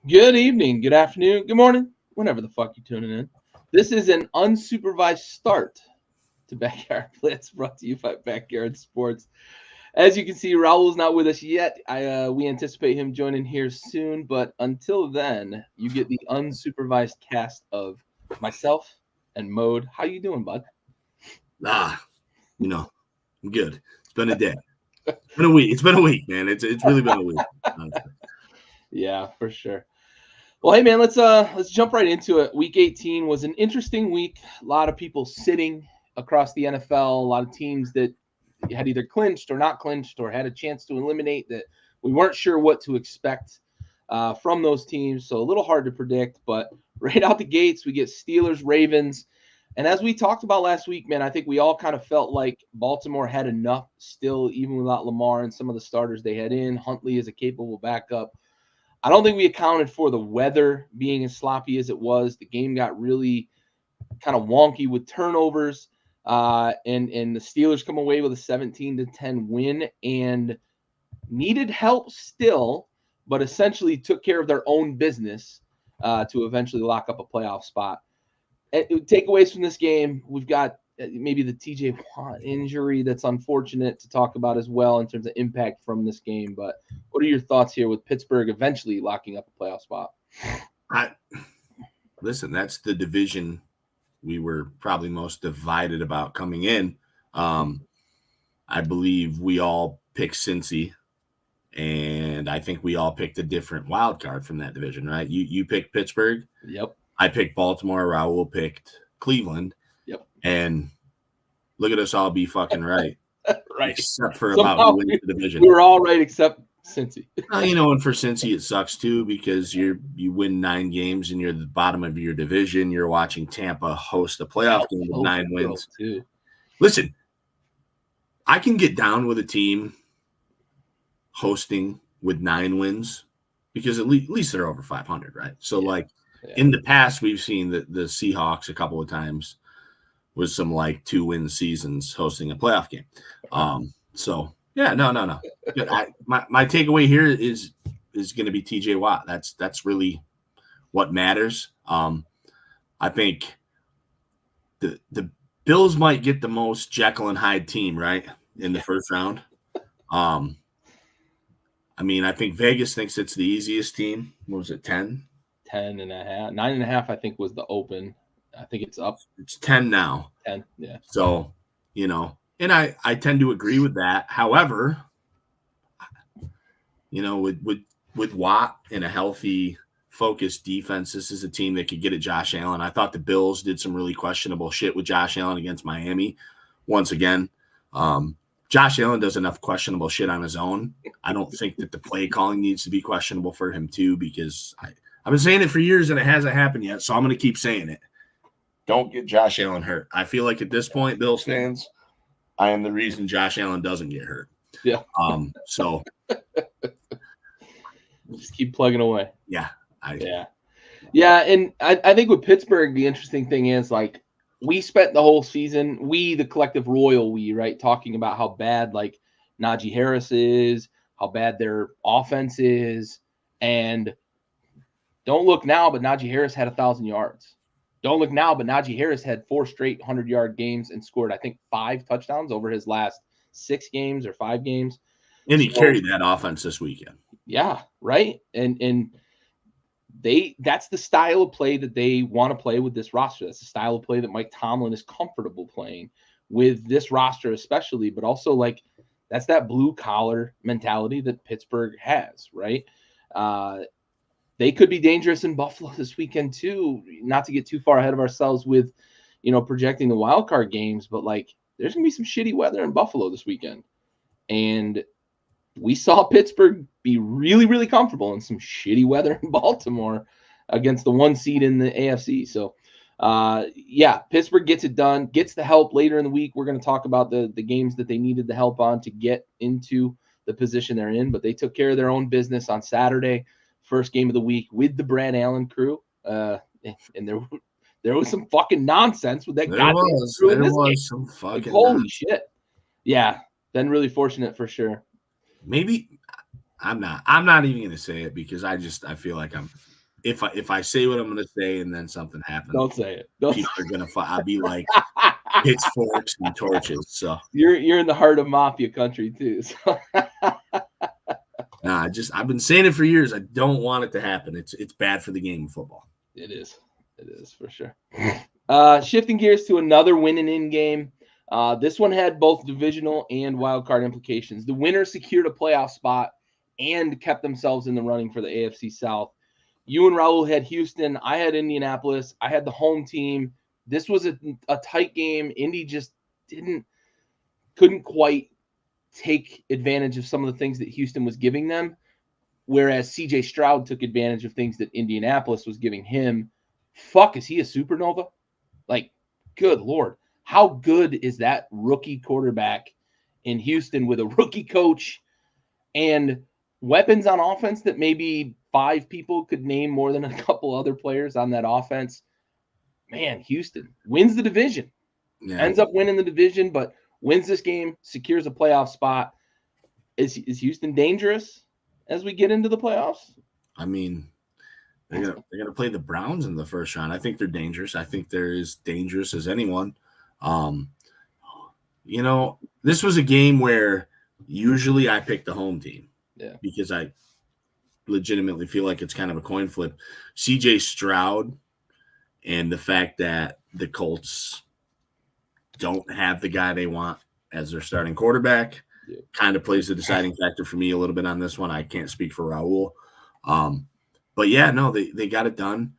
Good evening, good afternoon, good morning, whenever the fuck you're tuning in. This is an unsupervised start to Backyard Blitz, brought to you by Backyard Sports. As you can see, Raul's not with us yet. We anticipate him joining here soon, but until then, you get the unsupervised cast of myself and Mode. How you doing, bud? I'm good. It's been a day. It's been a week. It's been a week, man. It's really been a week. Honestly. Yeah, for sure. Well, hey man, let's jump right into it. Week 18 was an interesting week. A lot of people sitting across the NFL. A lot of teams that had either clinched or not clinched or had a chance to eliminate that we weren't sure what to expect from those teams. So a little hard to predict. But right out the gates, we get Steelers, Ravens, and as we talked about last week, man, I think we all kind of felt like Baltimore had enough still, even without Lamar and some of the starters they had in. Huntley is a capable backup. I don't think we accounted for the weather being as sloppy as it was. The game got really kind of wonky with turnovers, and the Steelers come away with a 17-10 win and needed help still, but essentially took care of their own business to eventually lock up a playoff spot. Takeaways from this game, we've got maybe the TJ Watt injury that's unfortunate to talk about as well in terms of impact from this game. But what are your thoughts here with Pittsburgh eventually locking up a playoff spot? Listen, that's the division we were probably most divided about coming in. I believe we all picked Cincy, and I think we all picked a different wild card from that division, right? You picked Pittsburgh. Yep. I picked Baltimore. Raul picked Cleveland. Yep. And look at us all be fucking right. Right. Except for Somehow about who wins the division. We were all right except Cincy. And for Cincy, it sucks too because you win 9 games and you're the bottom of your division. You're watching Tampa host a playoff game with 9 wins. Too. Listen, I can get down with a team hosting with 9 wins because at least they're over 500, right? So, in the past, we've seen the Seahawks a couple of times with some 2-win seasons hosting a playoff game. No. My takeaway here is going to be TJ Watt. That's really what matters. I think the Bills might get the most Jekyll and Hyde team, right, in the first round. I think Vegas thinks it's the easiest team. What was it, 10? 10.5. 9.5, I think, was the open. I think it's up. It's 10 now. 10, yeah. So, and I tend to agree with that. However, with Watt and a healthy, focused defense, this is a team that could get at Josh Allen. I thought the Bills did some really questionable shit with Josh Allen against Miami. Once again, Josh Allen does enough questionable shit on his own. I don't think that the play calling needs to be questionable for him too, because I've been saying it for years and it hasn't happened yet, so I'm going to keep saying it. Don't get Josh Allen hurt. I feel like at this point, Bills fans, I am the reason Josh Allen doesn't get hurt. Yeah. So just keep plugging away. Yeah. Yeah, and I think with Pittsburgh, the interesting thing is we spent the whole season, the collective royal right, talking about how bad Najee Harris is, how bad their offense is, and don't look now, but Najee Harris had 1,000 yards. Don't look now, but Najee Harris had 4 straight 100-yard games and scored, I think, 5 touchdowns over his last 6 games or 5 games. And he carried that offense this weekend. Yeah, right. And that's the style of play that they want to play with this roster. That's the style of play that Mike Tomlin is comfortable playing with this roster, especially, but also that's that blue collar mentality that Pittsburgh has, right? They could be dangerous in Buffalo this weekend too. Not to get too far ahead of ourselves with, projecting the wild card games, but there's gonna be some shitty weather in Buffalo this weekend, and we saw Pittsburgh be really, really comfortable in some shitty weather in Baltimore against the 1 seed in the AFC. So, Pittsburgh gets it done, gets the help later in the week. We're going to talk about the games that they needed the help on to get into the position they're in, but they took care of their own business on Saturday, first game of the week with the Brad Allen crew. And there was some fucking nonsense with that guy. There was some fucking holy nonsense. Shit. Yeah, been really fortunate for sure. Maybe I'm not even going to say it because I feel like I'm if I say what I'm going to say and then something happens, Don't say it. People are going to fight. I'll be like pitchforks and torches. So you're in the heart of mafia country too. So. Nah, I've been saying it for years. I don't want it to happen. It's bad for the game of football. It is for sure. Shifting gears to another winning in game. This one had both divisional and wild card implications. The winner secured a playoff spot and kept themselves in the running for the AFC South. You and Raul had Houston. I had Indianapolis. I had the home team. This was a tight game. Indy just couldn't quite take advantage of some of the things that Houston was giving them, whereas CJ Stroud took advantage of things that Indianapolis was giving him. Fuck, is he a supernova? Like, good Lord. How good is that rookie quarterback in Houston with a rookie coach and weapons on offense that maybe 5 people could name more than a couple other players on that offense? Man, Houston wins the division. Yeah. Ends up winning the division, but wins this game, secures a playoff spot. Is Houston dangerous as we get into the playoffs? I mean, they're gonna play the Browns in the first round. I think they're dangerous. I think they're as dangerous as anyone. This was a game where usually I pick the home team. Yeah. Because I legitimately feel like it's kind of a coin flip. CJ Stroud and the fact that the Colts don't have the guy they want as their starting quarterback kind of plays the deciding factor for me a little bit on this one. I can't speak for Raul. But yeah, no, they got it done.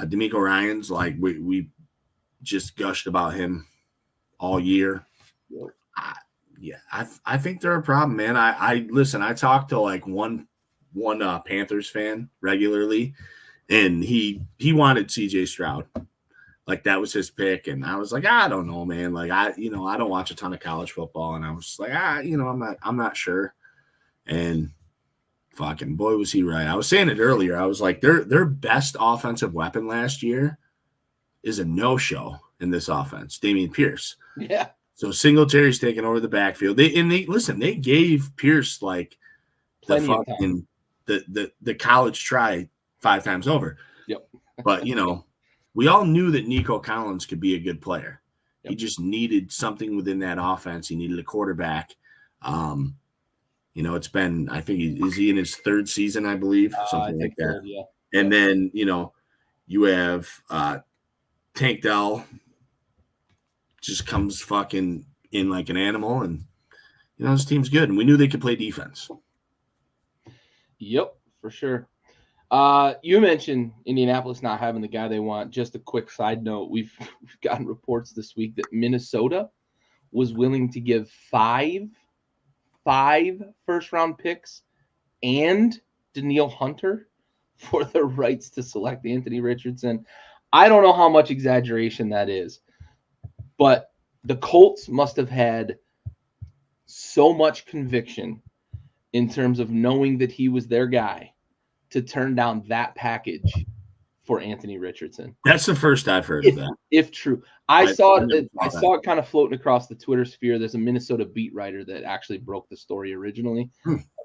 D'Amico Ryans, like we just gushed about him all year. I think they're a problem, man. I listen, I talk to like one Panthers fan regularly, and he wanted CJ Stroud. Like that was his pick, and I was like, I don't know, man. Like I don't watch a ton of college football, and I was like, I'm not sure. And fucking boy, was he right. I was saying it earlier. I was like, their best offensive weapon last year is a no-show in this offense, Dameon Pierce. Yeah. So Singletary's taking over the backfield. They gave Pierce like the college try 5 times over. Yep. But we all knew that Nico Collins could be a good player. Yep. He just needed something within that offense. He needed a quarterback. It's been, I think, is he in his 3rd season, I believe, something like that. Yeah. And then, you have Tank Dell just comes fucking in like an animal, and this team's good, and we knew they could play defense. Yep, for sure. You mentioned Indianapolis not having the guy they want. Just a quick side note: we've gotten reports this week that Minnesota was willing to give 5 first-round picks and Danielle Hunter for the rights to select Anthony Richardson. I don't know how much exaggeration that is, but the Colts must have had so much conviction in terms of knowing that he was their guy to turn down that package for Anthony Richardson. That's the first I've heard of that. If true. I saw it kind of floating across the Twitter sphere. There's a Minnesota beat writer that actually broke the story originally.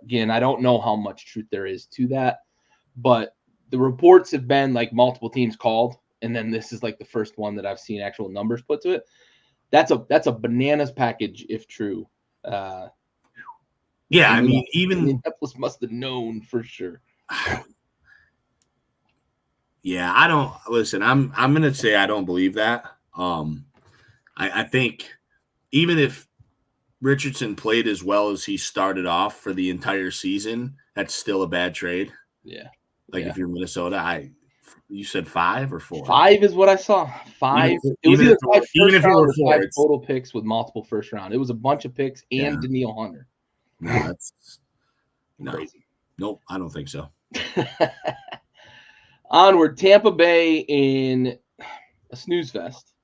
Again, I don't know how much truth there is to that, but the reports have been like multiple teams called, and then this is like the first one that I've seen actual numbers put to it. That's a bananas package if true. Yeah, I mean, even Minneapolis must have known for sure. Yeah, I don't listen. I'm gonna say I don't believe that. I think even if Richardson played as well as he started off for the entire season, that's still a bad trade. Yeah. If you're Minnesota, you said 5 or 4? 5 is what I saw. 5. It was either 5 first round or 5 total picks with multiple first round. It was a bunch of picks and Danielle Hunter. No, that's crazy. Nope, I don't think so. Onward, Tampa Bay in a snooze fest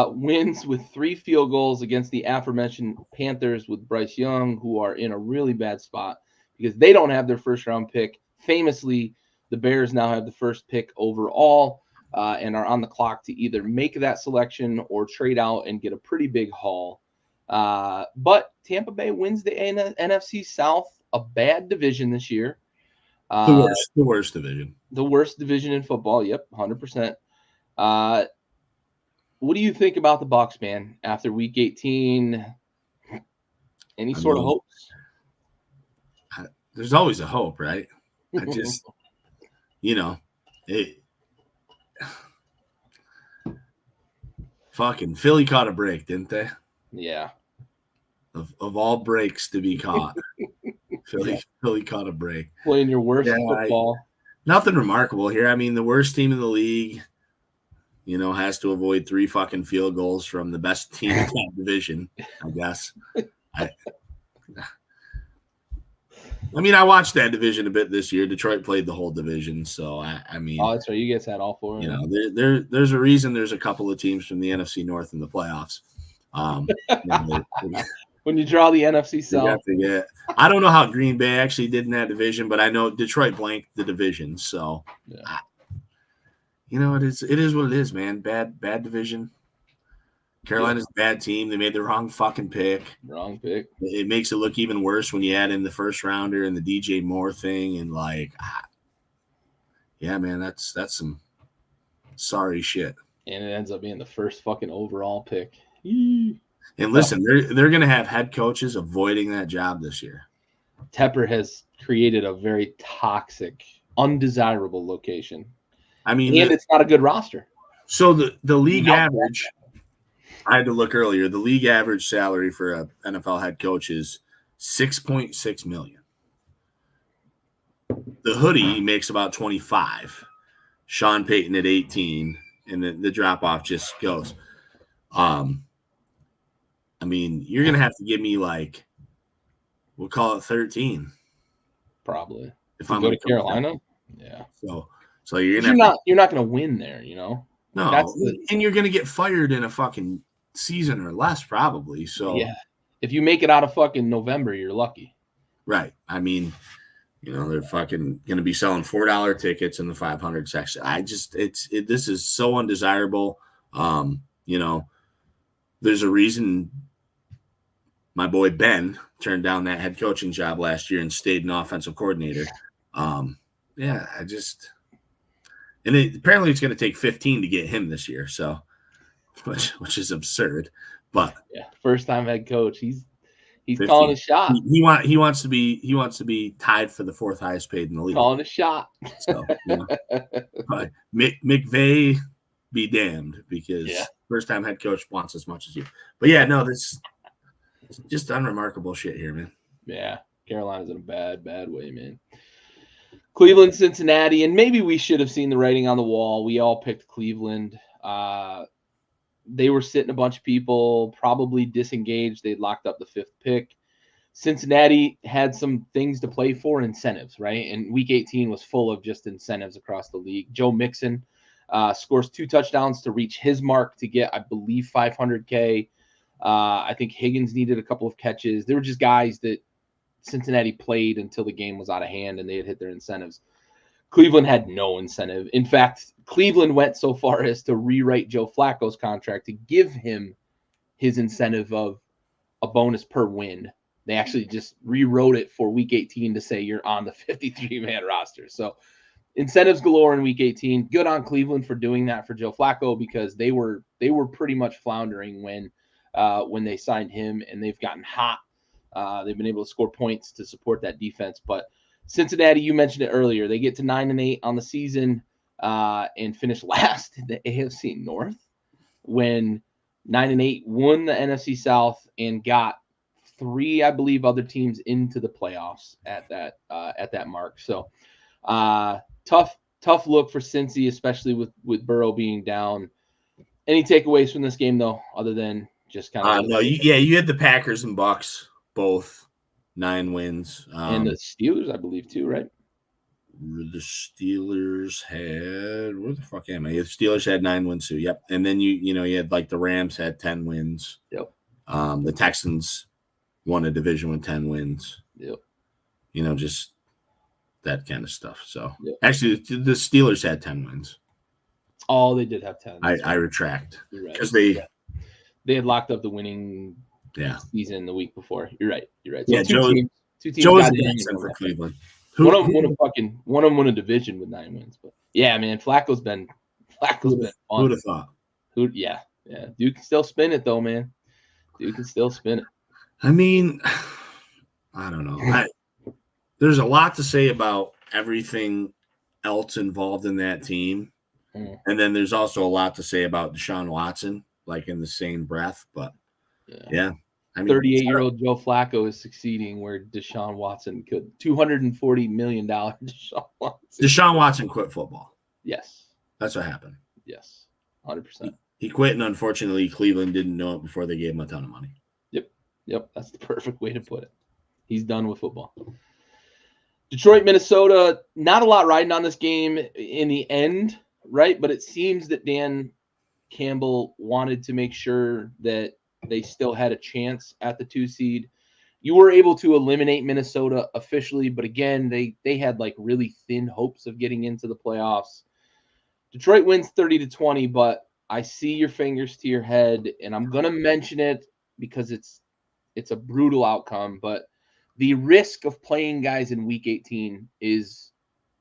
wins with 3 field goals against the aforementioned Panthers with Bryce Young, who are in a really bad spot because they don't have their first round pick. Famously, the Bears now have the first pick overall and are on the clock to either make that selection or trade out and get a pretty big haul. But Tampa Bay wins the NFC South, a bad division this year. The worst division. The worst division in football. Yep, 100%. What do you think about the Bucs, man? After Week 18, any sort of hopes? There's always a hope, right? I just, fucking Philly caught a break, didn't they? Yeah. Of all breaks to be caught, Philly caught a break. Playing your worst football. Nothing remarkable here. I mean, the worst team in the league, has to avoid 3 fucking field goals from the best team in that division, I guess. I watched that division a bit this year. Detroit played the whole division, so I mean, oh, that's right. You guys had all 4. There's a reason there's a couple of teams from the NFC North in the playoffs. When you draw the NFC South, I don't know how Green Bay actually did in that division, but I know Detroit blanked the division. So, it is what it is, man. Bad division. Carolina's a bad team. They made the wrong fucking pick. Wrong pick. It makes it look even worse when you add in the first rounder and the DJ Moore thing, and man, that's some sorry shit. And it ends up being the first fucking overall pick. And listen, they're going to have head coaches avoiding that job this year. Tepper has created a very toxic, undesirable location. And it's not a good roster. So the league average, I had to look earlier, the league average salary for an NFL head coach is $6.6 million. The hoodie makes about 25. Sean Payton at 18, and the drop off just goes. You're going to have to give me we'll call it 13. Probably. If I'm going to Carolina? Yeah. So you're going to you're not going to win there, No. And you're going to get fired in a fucking season or less probably. So yeah. If you make it out of fucking November, you're lucky. Right. They're fucking going to be selling $4 tickets in the 500 section. This is so undesirable. There's a reason my boy Ben turned down that head coaching job last year and stayed an offensive coordinator. Apparently it's going to take 15 to get him this year. So, which is absurd, but first time head coach, he's 15. Calling a shot. He wants to be tied for the 4th highest paid in the league. Calling a shot. So, McVay be damned, because first time head coach wants as much as you. But this is just unremarkable shit here, man. Yeah, Carolina's in a bad way, man. Cleveland, Cincinnati, and maybe we should have seen the writing on the wall. We all picked Cleveland. They were sitting a bunch of people, probably disengaged. They'd locked up the 5th pick. Cincinnati had some things to play for, incentives, right? And Week 18 was full of just incentives across the league. Joe Mixon scores 2 touchdowns to reach his mark to get, I believe, $500K. I think Higgins needed a couple of catches. They were just guys that Cincinnati played until the game was out of hand and they had hit their incentives. Cleveland had no incentive. In fact, Cleveland went so far as to rewrite Joe Flacco's contract to give him his incentive of a bonus per win. They actually just rewrote it for Week 18 to say you're on the 53-man roster. So incentives galore in Week 18. Good on Cleveland for doing that for Joe Flacco, because they were pretty much floundering when they signed him, and they've gotten hot. They've been able to score points to support that defense. But Cincinnati, you mentioned it earlier, they get to 9-8 on the season and finish last in the AFC North, when 9-8 won the NFC South and got 3, I believe, other teams into the playoffs at that mark. So tough look for Cincy, especially with Burrow being down. Any takeaways from this game, though, other than just kind of you had the Packers and Bucks both 9 wins, and the Steelers, I believe, too, right? The Steelers had, where the fuck am I? The Steelers had 9 wins too. Yep. And then you had the Rams had 10 wins. Yep. The Texans won a division with 10 wins. Yep. Just that kind of stuff. So actually, the Steelers had 10 wins. Oh, they did have 10. I retract, because they had locked up the winning season the week before. You're right. So yeah, two teams Joe is dancing for Cleveland. One of them won a division with 9 wins. But yeah, man, Flacco's been fun. Who'd have thought? Yeah. Dude can still spin it though, man. Dude can still spin it. I mean, I don't know. There's a lot to say about everything else involved in that team. And then there's also a lot to say about Deshaun Watson, like in the same breath. But yeah. I mean, 38-year-old Joe Flacco is succeeding where Deshaun Watson could. $240 million. Deshaun Watson quit football. Yes. That's what happened. Yes. 100%. He quit, and unfortunately, Cleveland didn't know it before they gave him a ton of money. Yep. That's the perfect way to put it. He's done with football. Detroit, Minnesota, not a lot riding on this game in the end, right? But it seems that Dan Campbell wanted to make sure that they still had a chance at the 2 seed. You were able to eliminate Minnesota officially, but again, they had like really thin hopes of getting into the playoffs. Detroit wins 30-20, but I see your fingers to your head, and I'm going to mention it because it's a brutal outcome, but the risk of playing guys in week 18 is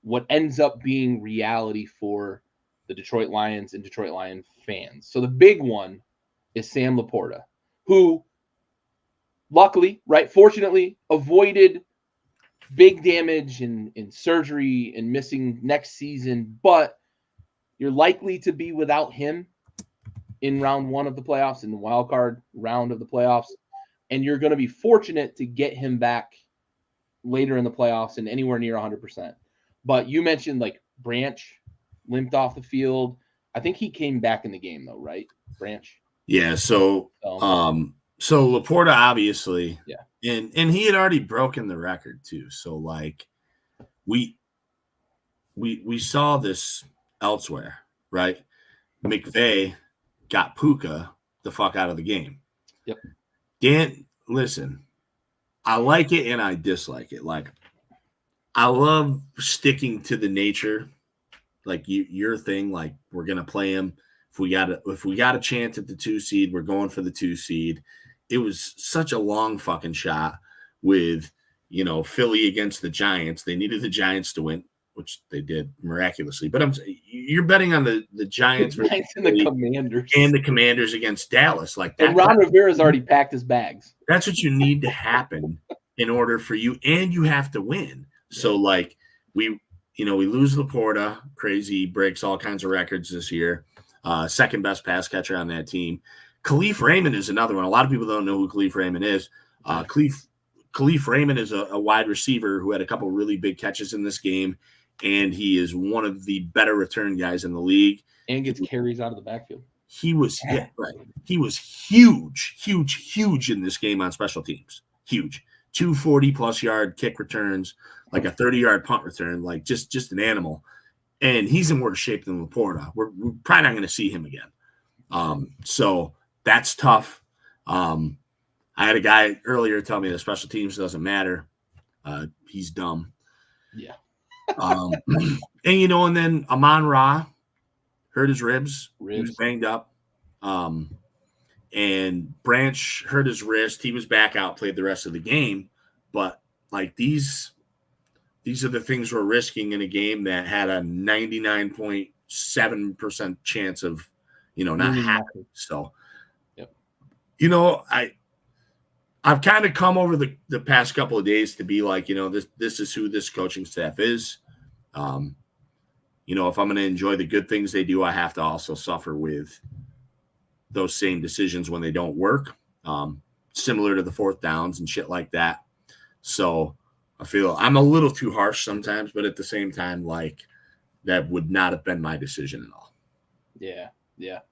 what ends up being reality for the Detroit Lions and Detroit Lion fans. So the big one is Sam Laporta, who luckily, fortunately, avoided big damage and surgery and missing next season, but you're likely to be without him in round 1 of the playoffs, in the wild card round of the playoffs, and you're going to be fortunate to get him back later in the playoffs and anywhere near 100%. But you mentioned like Branch limped off the field. I think he came back in the game though, right? Branch. Yeah. So Laporta obviously, and he had already broken the record too. So like we saw this elsewhere, right? McVay got Puka the fuck out of the game. Yep. Dan, listen, I like it and I dislike it. Like, I love sticking to the nature, like your thing. Like, we're gonna play him if we got a chance at the 2 seed. We're going for the 2 seed. It was such a long fucking shot with Philly against the Giants. They needed the Giants to win, which they did miraculously. But you're betting on the Giants and the Commanders against Dallas. Like that. And Ron Rivera's already packed his bags. That's what you need to happen in order for you, and you have to win. So like we lose Laporta, crazy, breaks all kinds of records this year. Second best pass catcher on that team. Khalif Raymond is another one. A lot of people don't know who Khalif Raymond is. Khalif Raymond is a wide receiver who had a couple really big catches in this game, and he is one of the better return guys in the league. And gets carries out of the backfield. He was He was huge in this game on special teams. Huge. 240+ yard kick returns, like a 30-yard punt return, like just an animal. And he's in worse shape than Laporta. We're probably not going to see him again. So that's tough. I had a guy earlier tell me that special teams doesn't matter. He's dumb. Yeah. And then Amon-Ra hurt his ribs. He was banged up. And Branch hurt his wrist. He was back out, played the rest of the game. But like these are the things we're risking in a game that had a 99.7% chance of, not happening. So, I've kind of come over the past couple of days to be like, this is who this coaching staff is. If I'm going to enjoy the good things they do, I have to also suffer with those same decisions when they don't work, similar to the 4th downs and shit like that. So I feel I'm a little too harsh sometimes, but at the same time, like that would not have been my decision at all. Yeah,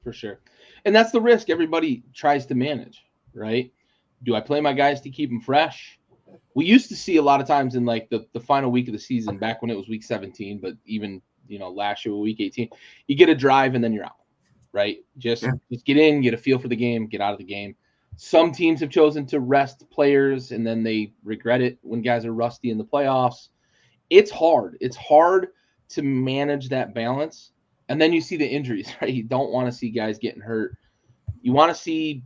for sure. And that's the risk everybody tries to manage, right? Do I play my guys to keep them fresh? We used to see a lot of times in like the final week of the season, back when it was week 17, but even, last year, week 18, you get a drive and then you're out, right? Just get in, get a feel for the game, get out of the game. Some teams have chosen to rest players and then they regret it when guys are rusty in the playoffs. It's hard. It's hard to manage that balance. And then you see the injuries, right? You don't want to see guys getting hurt. You want to see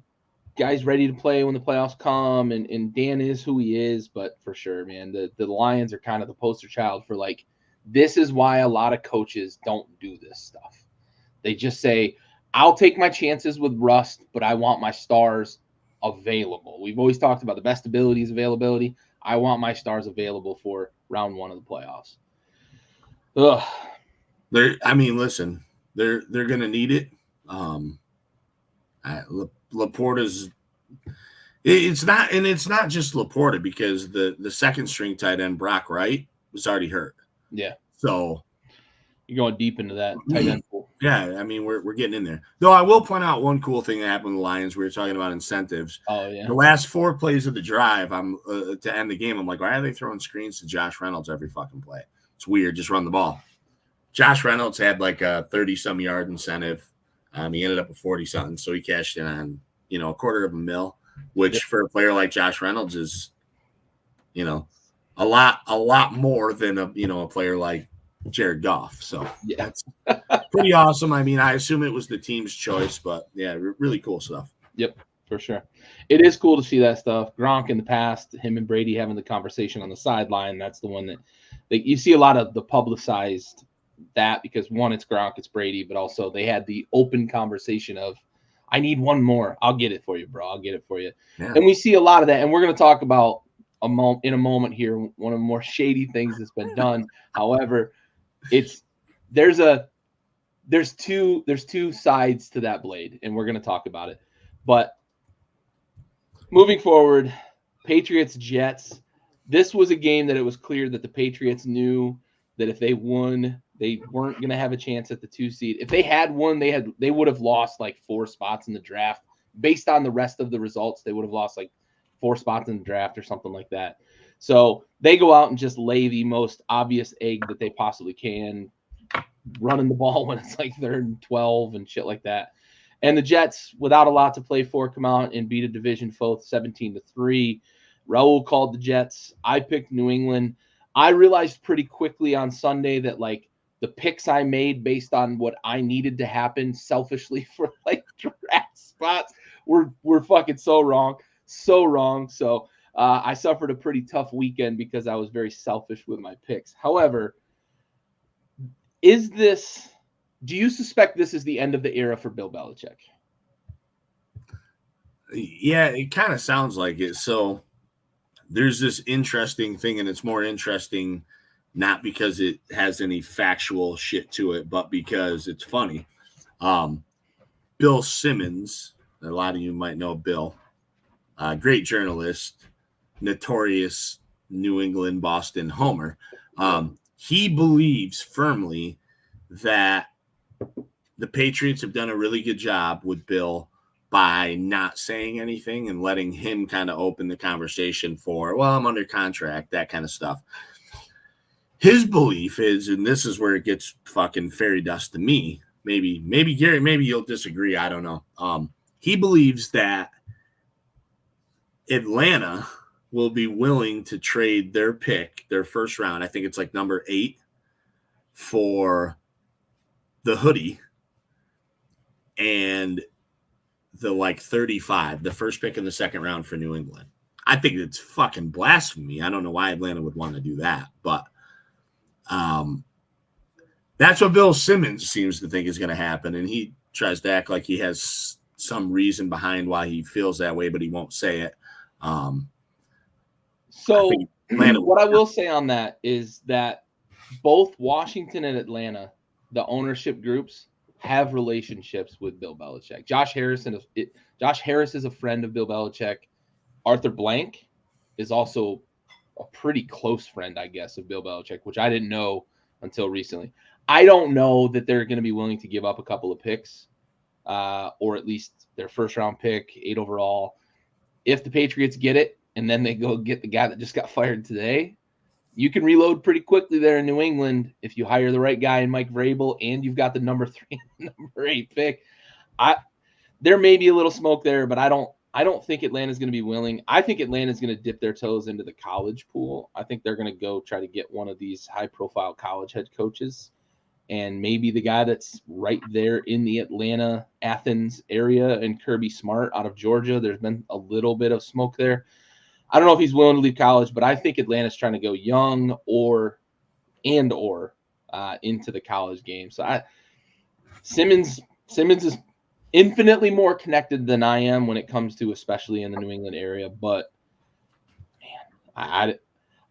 guy's ready to play when the playoffs come, and Dan is who he is. But for sure, man, the Lions are kind of the poster child for like, this is why a lot of coaches don't do this stuff. They just say, I'll take my chances with rust, but I want my stars available. We've always talked about the best abilities availability. I want my stars available for round 1 of the playoffs. Ugh. Listen, they're gonna need it. Laporta's. It's not just Laporta, because the second string tight end Brock Wright was already hurt. Yeah. So you're going deep into that tight end pool. Yeah, I mean, we're getting in there. Though I will point out one cool thing that happened with the Lions. We were talking about incentives. Oh, yeah. The last 4 plays of the drive, to end the game, I'm like, why are they throwing screens to Josh Reynolds every fucking play? It's weird. Just run the ball. Josh Reynolds had like a 30-some yard incentive. He ended up with 40-something, so he cashed in on, $250,000, which for a player like Josh Reynolds is, a lot more than a player like Jared Goff. So yeah, that's pretty awesome. I mean, I assume it was the team's choice, but yeah, really cool stuff. Yep, for sure. It is cool to see that stuff. Gronk in the past, him and Brady having the conversation on the sideline. That's the one that you see a lot of the publicized that, because one, it's Gronk, it's Brady, but also they had the open conversation of, I need one more. I'll get it for you, bro. I'll get it for you. Yeah. And we see a lot of that. And we're going to talk about in a moment here, one of the more shady things that's been done. However, there's two sides to that blade, and we're going to talk about it. But moving forward, Patriots Jets. This was a game that it was clear that the Patriots knew that if they won, they weren't going to have a chance at the 2 seed. If they had won, they would have lost like 4 spots in the draft. Based on the rest of the results, they would have lost like 4 spots in the draft or something like that. So they go out and just lay the most obvious egg that they possibly can, running the ball when it's like 3rd and 12 and shit like that. And the Jets, without a lot to play for, come out and beat a division foe 17-3. Raul called the Jets. I picked New England. I realized pretty quickly on Sunday that like the picks I made based on what I needed to happen selfishly for like draft spots were fucking so wrong. So I suffered a pretty tough weekend because I was very selfish with my picks. However, do you suspect this is the end of the era for Bill Belichick? Yeah, it kind of sounds like it. So there's this interesting thing, and it's more interesting not because it has any factual shit to it, but because it's funny. Bill Simmons, a lot of you might know Bill, great journalist, notorious New England, Boston homer. He believes firmly that the Patriots have done a really good job with Bill by not saying anything and letting him kind of open the conversation for, well, I'm under contract, that kind of stuff. His belief is, and this is where it gets fucking fairy dust to me, maybe Gary, maybe you'll disagree, I don't know. He believes that Atlanta will be willing to trade their pick, their first round, I think it's like number 8, for the hoodie and the like 35, the first pick in the second round for New England. I think it's fucking blasphemy. I don't know why Atlanta would want to do that, but that's what Bill Simmons seems to think is going to happen, and he tries to act like he has some reason behind why he feels that way, but he won't say it. So what I will say on that is that both Washington and Atlanta, the ownership groups, have relationships with Bill Belichick. Josh Harris is a friend of Bill Belichick. Arthur Blank is also a pretty close friend, I guess, of Bill Belichick, which I didn't know until recently. I don't know that they're going to be willing to give up a couple of picks, or at least their first round pick, 8 overall. If the Patriots get it, and then they go get the guy that just got fired today, you can reload pretty quickly there in New England if you hire the right guy in Mike Vrabel, and you've got the number 3 and number 8 pick. There may be a little smoke there, but I don't think Atlanta's going to be willing. I think Atlanta's going to dip their toes into the college pool. I think they're going to go try to get one of these high-profile college head coaches and maybe the guy that's right there in the Atlanta, Athens area, and Kirby Smart out of Georgia. There's been a little bit of smoke there. I don't know if he's willing to leave college, but I think Atlanta's trying to go young or into the college game. So Simmons is infinitely more connected than I am when it comes to, especially in the New England area. But man,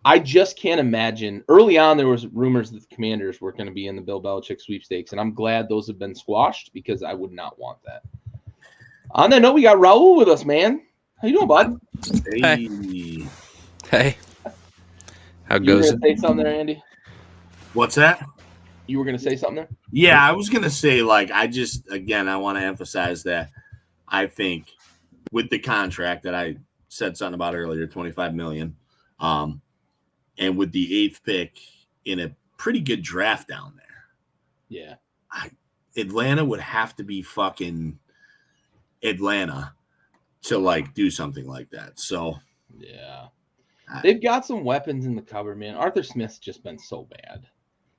I just can't imagine. Early on, there was rumors that the Commanders were going to be in the Bill Belichick sweepstakes, and I'm glad those have been squashed because I would not want that. On that note, we got Raul with us, man. How you doing, bud? Hey. How goes it? You were going to say something there, Andy? What's that? You were going to say something there? Yeah, I was going to say, I want to emphasize that I think with the contract that I said something about earlier, $25 million, and with the 8th pick in a pretty good draft down there. Yeah. Atlanta would have to be fucking Atlanta to do something like that. So, yeah. They've got some weapons in the cupboard, man. Arthur Smith's just been so bad.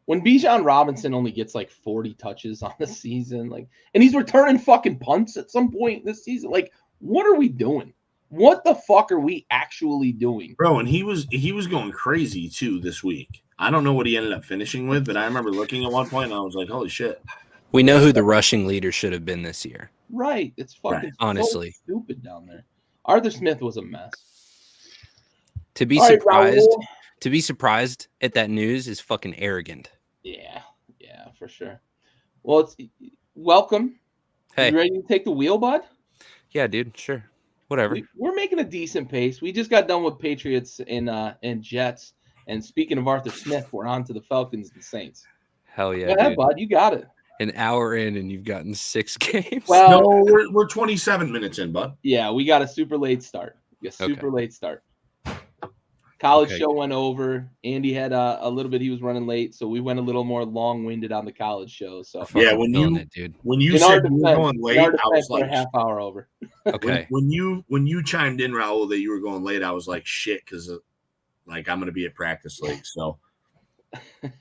When Bijan Robinson only gets 40 touches on the season, and he's returning fucking punts at some point this season, what are we doing? What the fuck are we actually doing? Bro, and he was going crazy too this week. I don't know what he ended up finishing with, but I remember looking at one point and I was like, holy shit. We know who the rushing leader should have been this year. Right. It's fucking honestly so stupid down there. Arthur Smith was a mess. To be surprised at that news is fucking arrogant. Yeah, for sure. Well, it's welcome. Hey, you ready to take the wheel, bud? Yeah, dude. Sure. Whatever. We're making a decent pace. We just got done with Patriots and Jets. And speaking of Arthur Smith, we're on to the Falcons and Saints. Hell yeah, go ahead, bud. You got it. An hour in and you've gotten 6 games. Well, no, we're 27 minutes in, bud. Yeah, we got a super late start. Late start. College show went over. Andy had a little bit. He was running late, so we went a little more long-winded on the college show. So yeah, when you said you were going late, I was like a half hour over. Okay. When you chimed in, Raul, that you were going late, I was like, shit, because I'm going to be at practice late. So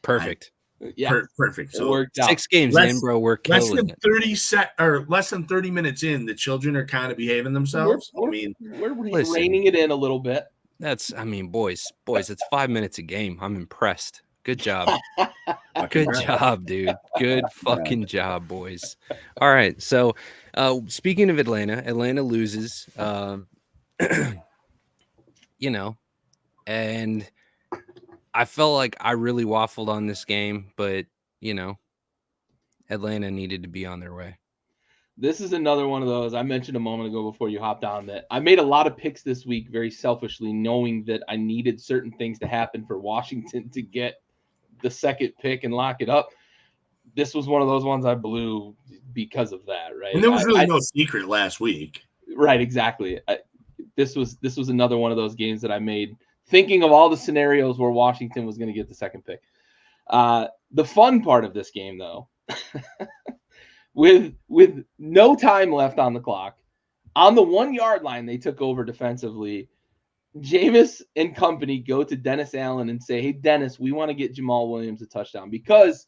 perfect. Perfect. So it worked out. 6 games in, bro. We're killing it. Less than 30 minutes in, the children are kind of behaving themselves. We're reining it in a little bit. Boys, it's 5 minutes a game. I'm impressed. Good job. Good job, dude. Good fucking job, boys. All right. So, speaking of Atlanta loses, and I felt like I really waffled on this game, but, Atlanta needed to be on their way. This is another one of those I mentioned a moment ago before you hopped on that I made a lot of picks this week very selfishly, knowing that I needed certain things to happen for Washington to get the second pick and lock it up. This was one of those ones I blew because of that, right? And there was really no secret last week. Right, exactly. This was another one of those games that I made thinking of all the scenarios where Washington was going to get the second pick. The fun part of this game, though, with no time left on the clock, on the 1 yard line, they took over defensively. Jameis and company go to Dennis Allen and say, hey, Dennis, we want to get Jamal Williams a touchdown, because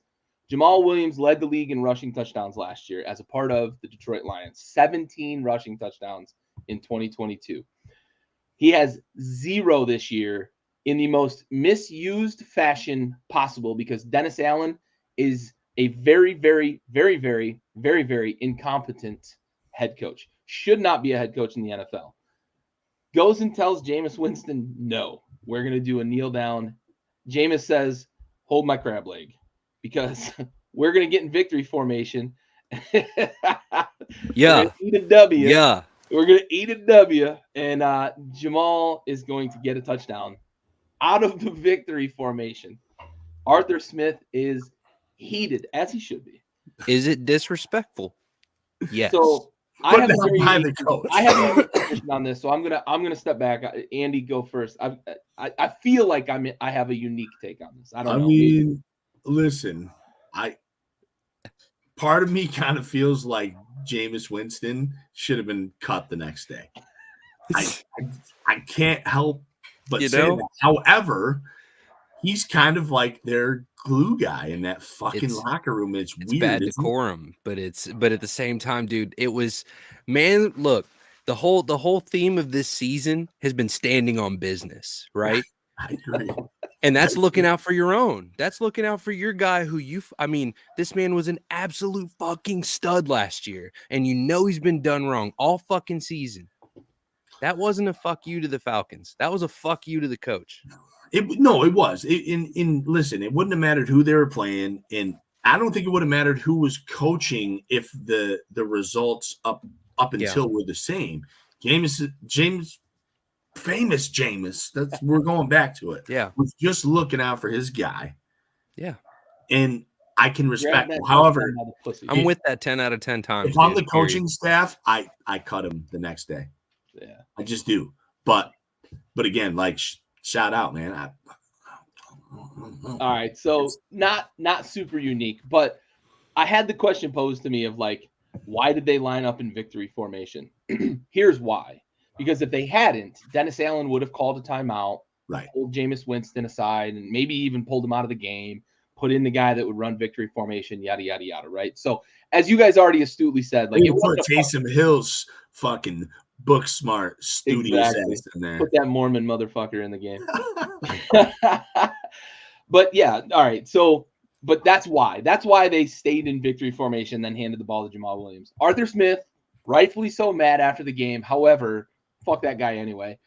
Jamal Williams led the league in rushing touchdowns last year as a part of the Detroit Lions. 17 rushing touchdowns in 2022. He has 0 this year in the most misused fashion possible, because Dennis Allen is a very, very, very, very, very, very incompetent head coach. Should not be a head coach in the NFL. Goes and tells Jameis Winston, no, we're going to do a kneel down. Jameis says, hold my crab leg, because we're going to get in victory formation. Yeah. Eat a W. Yeah. We're going to eat a W, and Jamal is going to get a touchdown out of the victory formation. Arthur Smith is heated, as he should be. Is it disrespectful? Yes. So I have a position on this, so I'm gonna step back. Andy, go first. I feel like I have a unique take on this. I don't know. Mean, listen, part of me kind of feels like Jameis Winston should have been cut the next day. I can't help but say that. However, he's kind of like their glue guy in that fucking locker room. It's weird. Bad decorum, but at the same time, dude, it was, man, look, the whole theme of this season has been standing on business, right? I agree. And that's looking out for your own. That's looking out for your guy who this man was an absolute fucking stud last year. And he's been done wrong all fucking season. That wasn't a fuck you to the Falcons. That was a fuck you to the coach. It was. Listen, it wouldn't have mattered who they were playing. And I don't think it would have mattered who was coaching if the results up until were the same. James, famous Jameis, we're going back to it. Yeah. Was just looking out for his guy. Yeah. And I can respect him. However, I'm with that 10 out of 10 times. If I'm the coaching staff, I cut him the next day. Yeah. I just do. But again, like, shout out, man. All right. So not super unique, but I had the question posed to me of like, why did they line up in victory formation? Here's why. Because if they hadn't, Dennis Allen would have called a timeout, right? Pulled Jameis Winston aside, and maybe even pulled him out of the game, put in the guy that would run victory formation, yada, yada, yada, right? So as you guys already astutely said, like, it put Taysom Hill's fucking book smart studious ass in there. Put that Mormon motherfucker in the game. But yeah, all right. So, but that's why they stayed in victory formation, then handed the ball to Jamal Williams. Arthur Smith, rightfully so, mad after the game. However, fuck that guy anyway.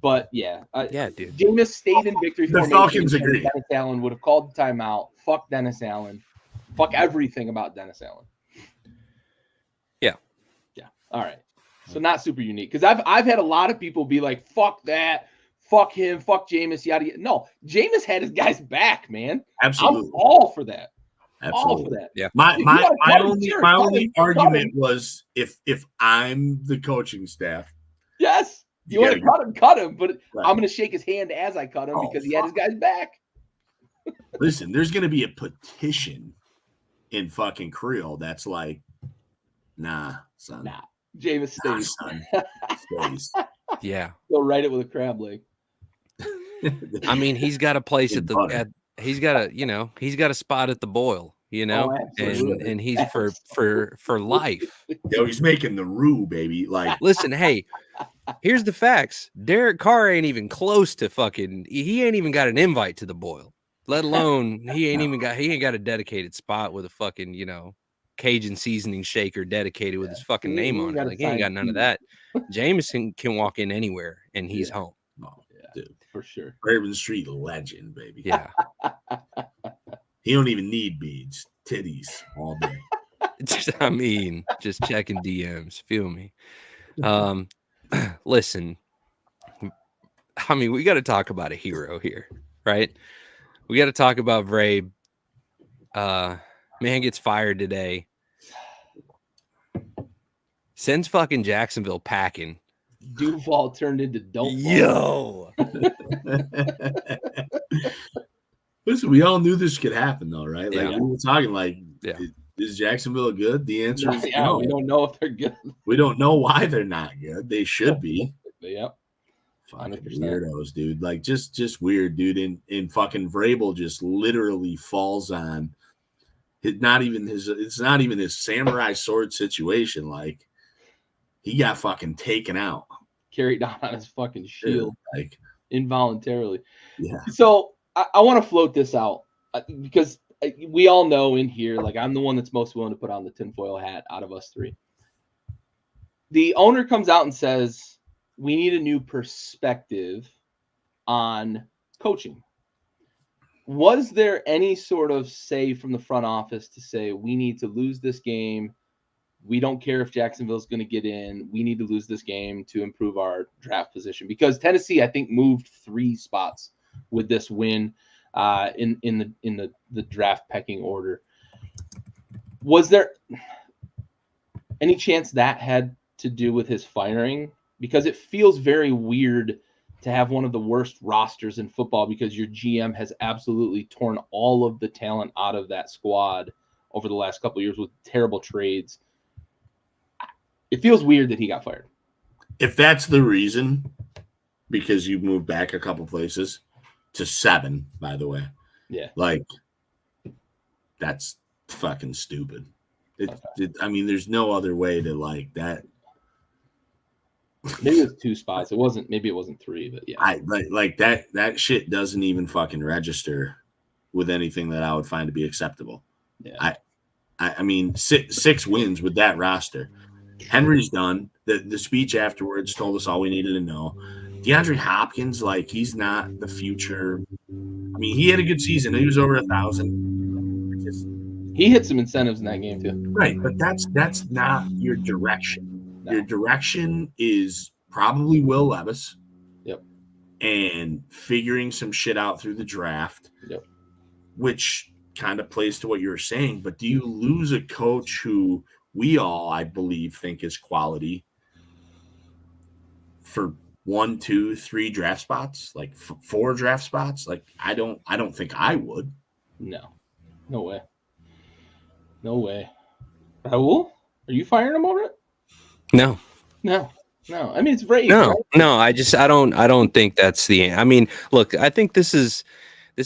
But yeah, dude. Jameis stayed in victory formation. The Falcons agree. Dennis Allen would have called the timeout. Fuck Dennis Allen. Fuck everything about Dennis Allen. Yeah. All right. So not super unique, because I've had a lot of people be like, fuck that, fuck him, fuck Jameis, yada yada. No, Jameis had his guys back, man. Absolutely. I'm all for that. Absolutely. All for that. Yeah. My only argument was if I'm the coaching staff. Yes. You want to cut him, but right. I'm going to shake his hand as I cut him because he had his guys back. Listen, there's going to be a petition in fucking Creole that's like, nah, son. Nah. Jameis stays. Stays. Yeah. Go write it with a crab leg. I mean, he's got a place he's got a spot at the boil, and he's for life. Yo, he's making the roux, baby. Like, listen, hey, here's the facts. Derek Carr ain't even close to he ain't even got an invite to the boil, let alone he ain't got a dedicated spot with a fucking, Cajun seasoning shaker dedicated with his fucking name on it. Like, he ain't got none of that. Jameson can walk in anywhere and he's home. Oh, yeah, dude, for sure. Bourbon Street legend, baby. Yeah. He don't even need beads, titties all day. Just checking DMs. Feel me? Listen. We got to talk about a hero here, right? We got to talk about Vrabel. Man gets fired today. Sends fucking Jacksonville packing. Duval turned into dope. Yo. Listen, we all knew this could happen, though, right? Like, we were talking, like, yeah. Is Jacksonville good? The answer is no. We don't know if they're good. We don't know why they're not good. They should be. Yep. Fucking weirdos, dude. Like, just weird, dude. And fucking Vrabel just literally falls on it's not even his samurai sword situation. Like, he got fucking taken out. Carried down on his fucking shield. Yeah, like, involuntarily. Yeah. So I want to float this out because we all know in here, like, I'm the one that's most willing to put on the tinfoil hat out of us three. The owner comes out and says, we need a new perspective on coaching. Was there any sort of say from the front office to say, we need to lose this game? We don't care if Jacksonville's going to get in. We need to lose this game to improve our draft position, because Tennessee, I think, moved 3 spots with this win in the draft pecking order. Was there any chance that had to do with his firing? Because it feels very weird to have one of the worst rosters in football because your GM has absolutely torn all of the talent out of that squad over the last couple of years with terrible trades. It feels weird that he got fired. If that's the reason, because you moved back a couple places to 7, by the way. Yeah. Like, that's fucking stupid. I mean, there's no other way to like that. Maybe it was 2 spots. Maybe it wasn't 3, but yeah. Like that shit doesn't even fucking register with anything that I would find to be acceptable. Yeah. I mean, 6 wins with that roster. Henry's done. The speech afterwards told us all we needed to know. DeAndre Hopkins, like, he's not the future. I mean, he had a good season. He was over 1,000. He hit some incentives in that game too. Right, but that's not your direction. No. Your direction is probably Will Levis. Yep. And figuring some shit out through the draft. Yep. Which kind of plays to what you were saying. But do you lose a coach who we all, I believe, think is quality for 1, 2, 3 draft spots, like 4 draft spots? Like, I don't think I would. No way. Raul, are you firing him over it? No. I mean, it's Ray. No. I don't think that's the. I mean, look, I think this is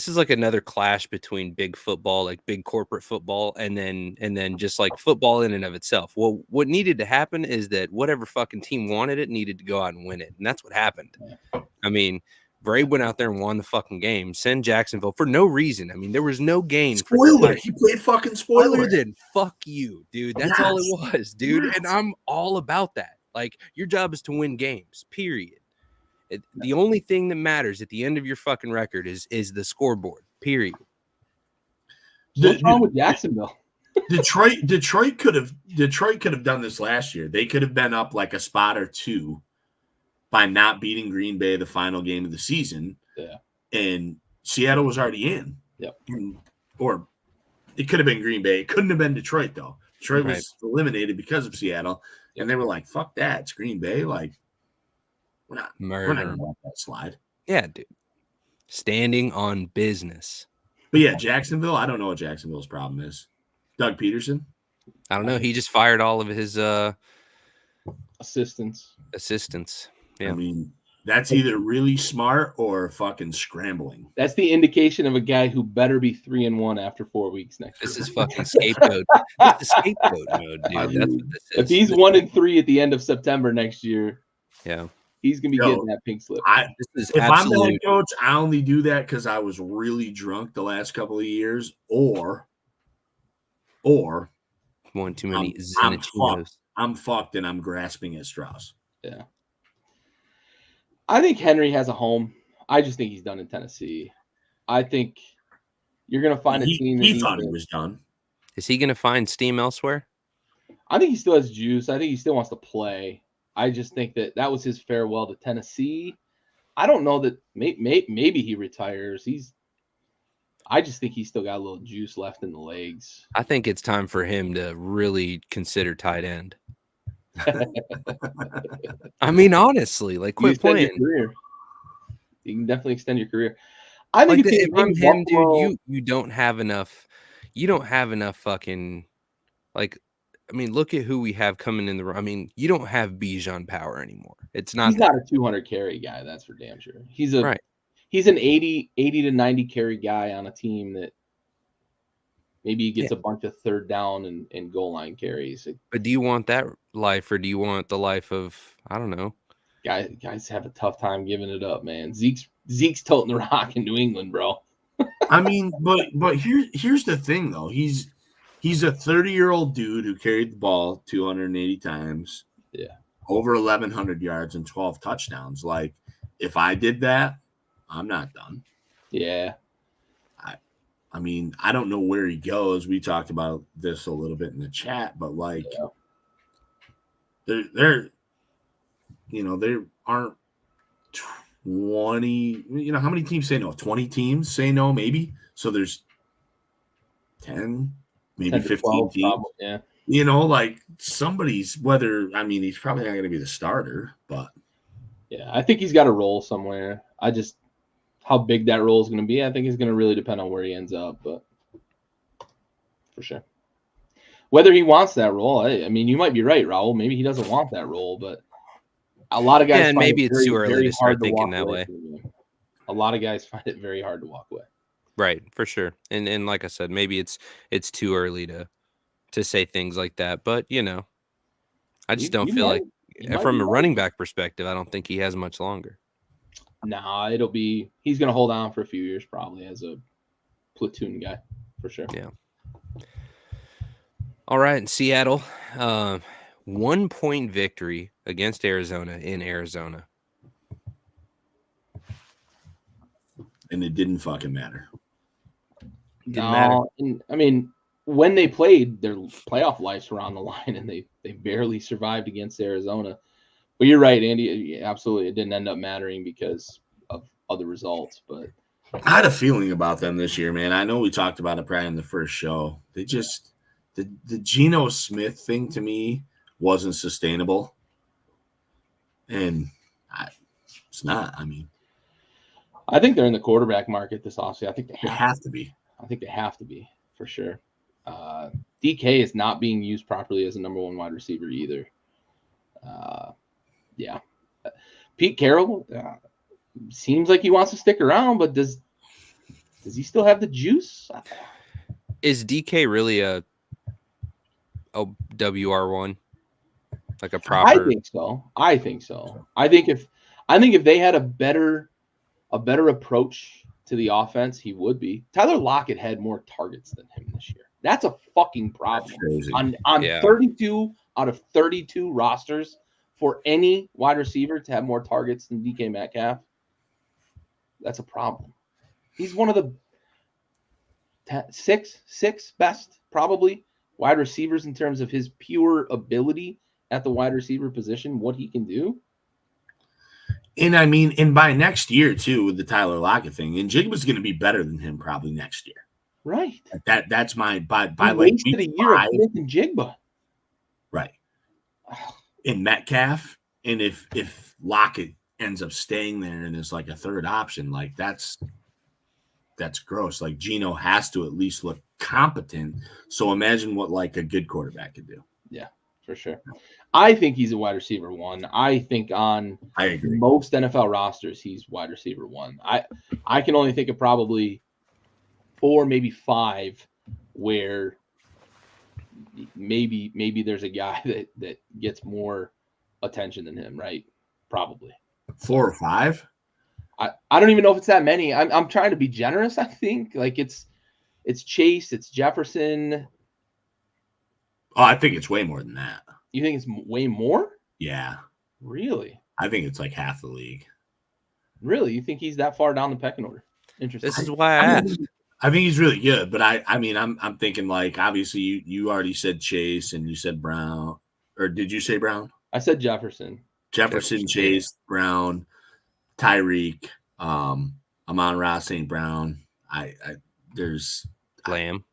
like another clash between big football, like big corporate football, and then just like football in and of itself. Well, what needed to happen is that whatever fucking team wanted it needed to go out and win it, and that's what happened. Yeah. I mean, Bray went out there and won the fucking game. Send Jacksonville for no reason. I mean, there was no gain. Spoiler. He played fucking spoiler. Other than fuck you, dude. That's all it was, dude. Yes. And I'm all about that. Like, your job is to win games, period. The only thing that matters at the end of your fucking record is the scoreboard, period. What's wrong with Jacksonville? Detroit could have done this last year. They could have been up like a spot or 2 by not beating Green Bay the final game of the season. Yeah. And Seattle was already in. Yep. Or it could have been Green Bay. It couldn't have been Detroit, though. Detroit was eliminated because of Seattle. And they were like, fuck that. It's Green Bay. Like, we're not going to let that slide. Yeah, dude. Standing on business. But yeah, Jacksonville, I don't know what Jacksonville's problem is. Doug Peterson? I don't know. He just fired all of his assistants. Yeah. I mean, that's either really smart or fucking scrambling. That's the indication of a guy who better be 3-1 after 4 weeks next year. This is fucking scapegoat. This is scapegoat mode, dude. That's what this is. If he's 1-3 at the end of September next year, yeah, he's gonna be getting that pink slip. If I'm the head coach, I only do that because I was really drunk the last couple of years, or one too many Zenicinos. I'm fucked and I'm grasping at straws. Yeah. I think Henry has a home. I just think he's done in Tennessee. I think you're going to find a team. He thought he was done. Is he going to find steam elsewhere? I think he still has juice. I think he still wants to play. I just think that was his farewell to Tennessee. I don't know that maybe he retires. I just think he's still got a little juice left in the legs. I think it's time for him to really consider tight end. I mean, honestly, like, quit playing. You can definitely extend your career. I think if I'm him, dude, you don't have enough. You don't have enough fucking, like, I mean, look at who we have coming in the room. I mean, you don't have Bijan Power anymore. He's not a 200 carry guy. That's for damn sure. He's an 80 to 90 carry guy on a team that maybe he gets a bunch of third down and goal line carries. But do you want that life, or do you want the life of, I don't know? Guys have a tough time giving it up, man. Zeke's toting the rock in New England, bro. I mean, but here's the thing, though. He's a 30-year-old dude who carried the ball 280 times. Yeah. Over 1,100 yards and 12 touchdowns. Like, if I did that, I'm not done. Yeah. I mean, I don't know where he goes. We talked about this a little bit in the chat, but like, there aren't 20. How many teams say no? 20 teams say no, maybe. So there's 10, maybe 10 15 12, teams. Probably, yeah. Like somebody's. He's probably not going to be the starter, but yeah, I think he's got a role somewhere. How big that role is going to be, I think is going to really depend on where he ends up, but for sure. Whether he wants that role, I mean, you might be right, Raul. Maybe he doesn't want that role, but a lot of guys. And maybe it's too early to start thinking that way. A lot of guys find it very hard to walk away. Right, for sure. And like I said, maybe it's too early to say things like that, but I just don't feel like from a running back perspective, I don't think he has much longer. Nah, he's going to hold on for a few years probably as a platoon guy for sure. Yeah. All right, in Seattle, 1-point victory against Arizona in Arizona. And it didn't fucking matter. Didn't matter. And, I mean, when they played, their playoff lives were on the line, and they barely survived against Arizona. But you're right, Andy. Absolutely, it didn't end up mattering because of other results. But I had a feeling about them this year, man. I know we talked about it probably in the first show. They just the Geno Smith thing to me wasn't sustainable, and it's not. I mean, I think they're in the quarterback market this offseason. I think they have to be. I think they have to be for sure. DK is not being used properly as a number one wide receiver either. Yeah, Pete Carroll seems like he wants to stick around, but does he still have the juice? Is DK really a WR1? Like a proper? I think so. I think if they had a better approach to the offense, he would be. Tyler Lockett had more targets than him this year. That's a fucking problem. On 32 out of 32 rosters, for any wide receiver to have more targets than DK Metcalf, that's a problem. He's one of the six best, probably, wide receivers in terms of his pure ability at the wide receiver position, what he can do. And I mean, and by next year, too, with the Tyler Lockett thing, and Jigba's going to be better than him probably next year. Right. That's my by he like wasted a year of Smith and Jigba. Right. In Metcalf, and if Lockett ends up staying there and is like a third option, like that's gross. Like Geno has to at least look competent. So imagine what like a good quarterback could do. Yeah, for sure. I think he's a wide receiver one. I think on most NFL rosters, he's wide receiver one. I can only think of probably 4, maybe 5 where maybe there's a guy that gets more attention than him, right? Probably 4 or 5. I don't even know if it's that many. I'm trying to be generous. I think like it's Chase, it's Jefferson. Oh, I think it's way more than that. You think it's way more? Yeah. Really? I think it's like half the league. Really? You think he's that far down the pecking order? Interesting. This is why I asked. I think he's really good, but I mean I'm thinking like obviously you already said Chase and you said Brown, or did you say Brown? I said Jefferson. Chase, Brown, Tyreek, Amon-Ra St. Brown. There's Lamb.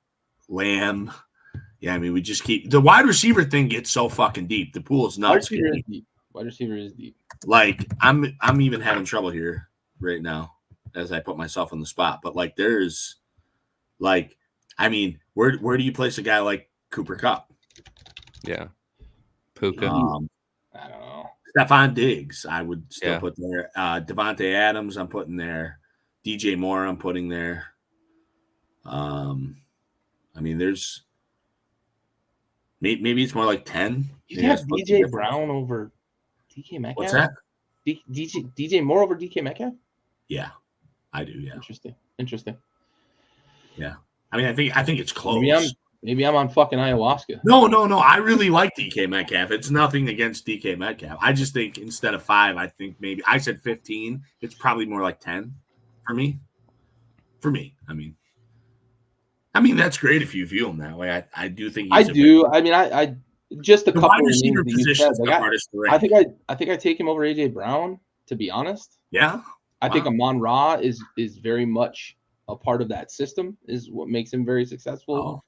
Yeah, I mean we just keep the wide receiver thing gets so fucking deep. The pool is nuts. Wide receiver is deep. Like I'm even having trouble here right now as I put myself on the spot. But like there's like, I mean, where do you place a guy like Cooper Kupp? Yeah. Puka. I don't know. Stephon Diggs, I would still put there. Devontae Adams, I'm putting there. DJ Moore, I'm putting there. I mean, there's maybe it's more like 10. You have DJ Brown over DK Metcalf? What's that? DJ Moore over DK Metcalf? Yeah, I do. Yeah. Interesting. Yeah. I mean, I think it's close. Maybe I'm on fucking ayahuasca. No. I really like DK Metcalf. It's nothing against DK Metcalf. I just think instead of 5, I think maybe I said 15. It's probably more like 10 for me. I mean that's great if you view him that way. I do think I do. I mean, I just a couple of names receiver position. I think I take him over AJ Brown, to be honest. Yeah. I think Amon-Ra is very much a part of that system, is what makes him very successful.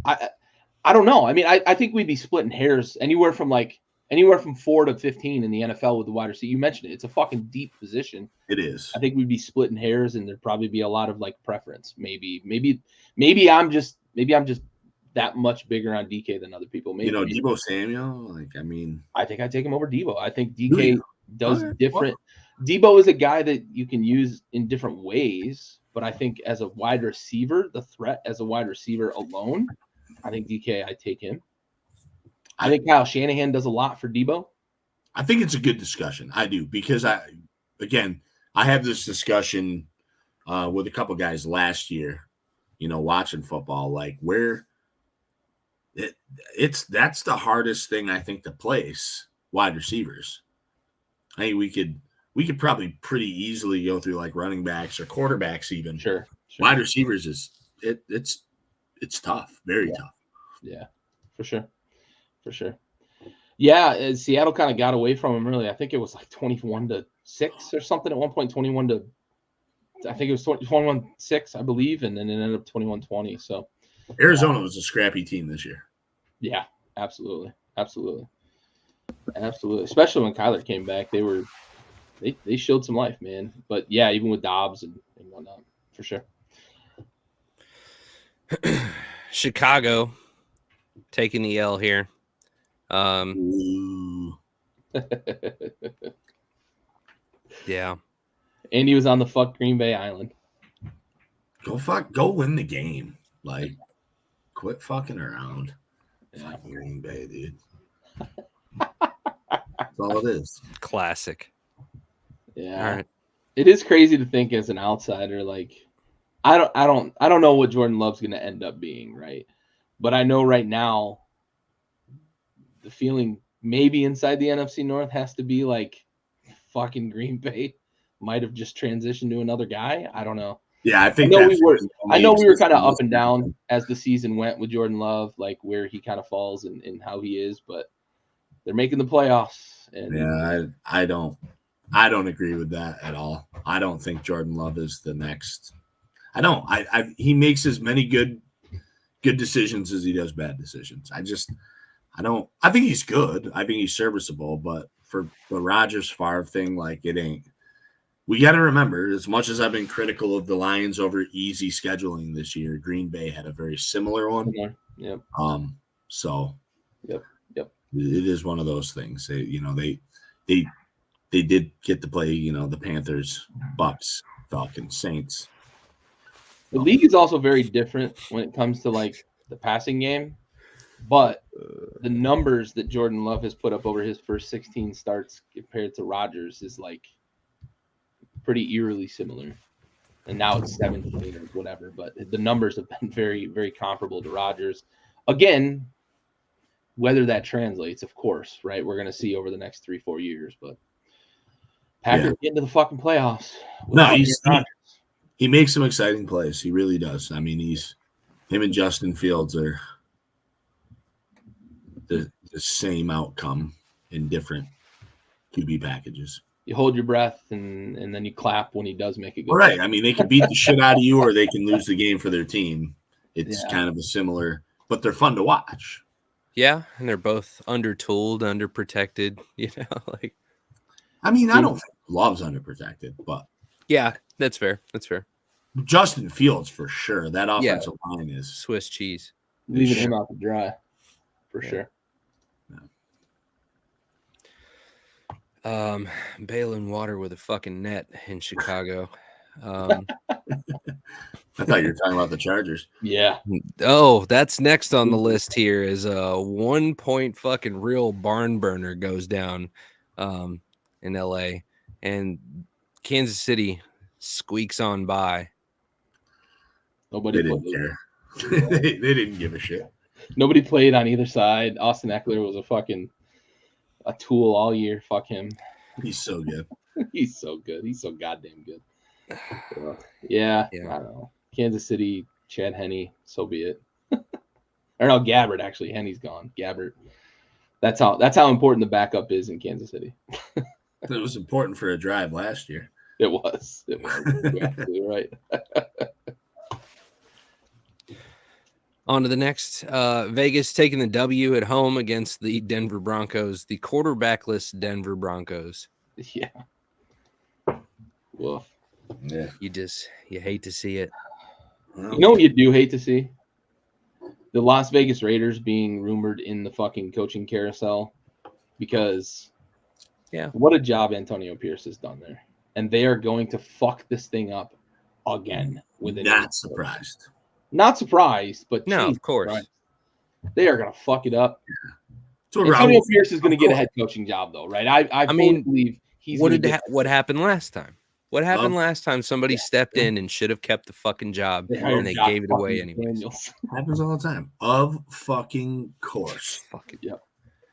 I don't know. I mean, I think we'd be splitting hairs anywhere from 4 to 15 in the NFL with the wide receiver. You mentioned it. It's a fucking deep position. It is. I think we'd be splitting hairs, and there'd probably be a lot of like preference. Maybe I'm just that much bigger on DK than other people. Maybe Deebo Samuel. Like, I mean, I think I take him over Deebo. I think DK does different. Debo is a guy that you can use in different ways, but I think as a wide receiver, the threat as a wide receiver alone, I think DK, I take him. I think Kyle Shanahan does a lot for Debo. I think it's a good discussion. I do, because I had this discussion with a couple guys last year, watching football, like where that's the hardest thing I think to place wide receivers. I think we could probably pretty easily go through like running backs or quarterbacks even. Sure. Wide receivers it's tough, very tough. Yeah, for sure. Yeah, Seattle kind of got away from him early. I think it was like 21-6 or something at one point, 21-6, I believe, and then it ended up 21-20. So Arizona was a scrappy team this year. Yeah, absolutely. Especially when Kyler came back, they showed some life, man. But yeah, even with Dobbs and whatnot, for sure. Chicago taking the L here. Yeah. And he was on the fuck Green Bay Island. Go win the game. Like, quit fucking around. Yeah. Fucking Green Bay, dude. That's all it is. Classic. Yeah. All right. It is crazy to think as an outsider, like I don't know what Jordan Love's gonna end up being, right? But I know right now the feeling maybe inside the NFC North has to be like fucking Green Bay might have just transitioned to another guy. I don't know. Yeah, I think we were kind of up and down as the season went with Jordan Love, like where he kind of falls and how he is, but they're making the playoffs. And yeah, I don't agree with that at all. I don't think Jordan Love is the next. He makes as many good decisions as he does bad decisions. I think he's good. I think he's serviceable, but for the Rodgers Favre thing, like it ain't. We got to remember, as much as I've been critical of the Lions over easy scheduling this year, Green Bay had a very similar one. Yep. So. Yep. It is one of those things. They did get to play, the Panthers, Bucks, Falcons, Saints. The league is also very different when it comes to like the passing game, but the numbers that Jordan Love has put up over his first 16 starts compared to Rodgers is like pretty eerily similar. And now it's 17 or whatever, but the numbers have been very, very comparable to Rodgers. Again, whether that translates, of course, right? We're going to see over the next 3-4 years, but Packers get into the fucking playoffs. No, he makes some exciting plays. He really does. I mean, him and Justin Fields are the same outcome in different QB packages. You hold your breath and then you clap when he does make a good play. I mean, they can beat the shit out of you or they can lose the game for their team. It's kind of a similar, but they're fun to watch. Yeah, and they're both undertooled, underprotected, like. I mean, I don't think Love's underprotected, but yeah, that's fair. Justin Fields for sure. That offensive line is Swiss cheese. Leaving him out to dry, for sure. Bailing water with a fucking net in Chicago. I thought you were talking about the Chargers. Yeah. Oh, that's next on the list here is a 1 point fucking real barn burner goes down in LA and Kansas City squeaks on by. Nobody didn't care. they didn't give a shit. Nobody played on either side. Austin Eckler was a tool all year. Fuck him. He's so good. He's so good. He's so goddamn good. Yeah. I don't know. Kansas City, Chad Henne, so be it. Or no, Gabbert, actually. Henne's gone. Gabbert. That's how important the backup is in Kansas City. It was important for a drive last year. It was. You're absolutely right. On to the next. Vegas taking the W at home against the Denver Broncos, the quarterbackless Denver Broncos. Yeah. Woof. Yeah. You hate to see it. You know what you do hate to see? The Las Vegas Raiders being rumored in the fucking coaching carousel because Yeah. What a job Antonio Pierce has done there. And they are going to fuck this thing up again with it. Not surprised. Not surprised, but No, geez, of course. Christ. They are going to fuck it up. So Antonio Pierce is going to get a head coaching job, though, right? I fully believe he's what happened last time? What happened last time? Somebody stepped in and should have kept the fucking job, and they gave it away anyway. Happens all the time. Of fucking course. Fucking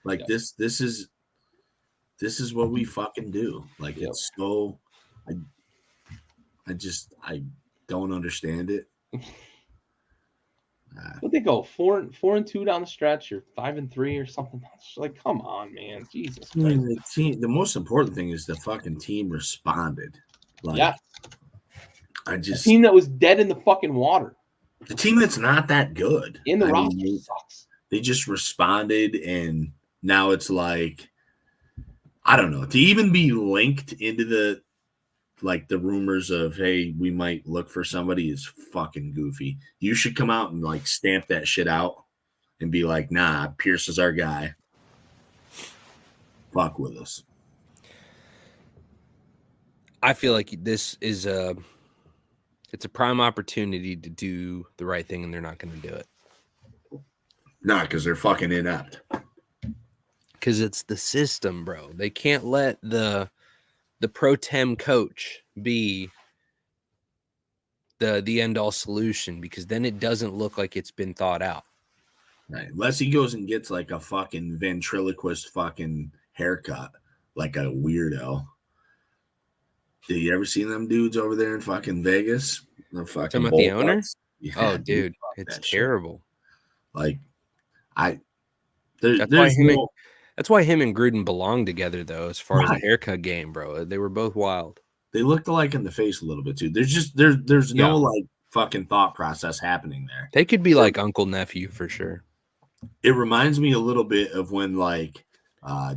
Like this is what we fucking do. Like it's so. I don't understand it. What they go 4-2 down the stretch, or 5-3 or something? It's like, come on, man, Jesus Christ. The most important thing is the fucking team responded. Like, a team that was dead in the fucking water. The team that's not that good in the roster sucks. They just responded, and now it's like, I don't know, to even be linked into the rumors of, hey, we might look for somebody is fucking goofy. You should come out and like stamp that shit out and be like, nah, Pierce is our guy. Fuck with us. I feel like this is it's a prime opportunity to do the right thing, and they're not going to do it. Nah, because they're fucking inept. Because it's the system, bro. They can't let the pro tem coach be the end all solution, because then it doesn't look like it's been thought out. Right. Unless he goes and gets like a fucking ventriloquist fucking haircut, like a weirdo. Did you ever see them dudes over there in fucking Vegas? The fucking talking about the owner? Yeah, oh, dude, it's terrible. Shit. Like, that's why him and Gruden belong together, though, as far as the haircut game, bro. They were both wild. They looked alike in the face a little bit, too. There's no, like, fucking thought process happening there. They could be like uncle, nephew, for sure. It reminds me a little bit of when, like,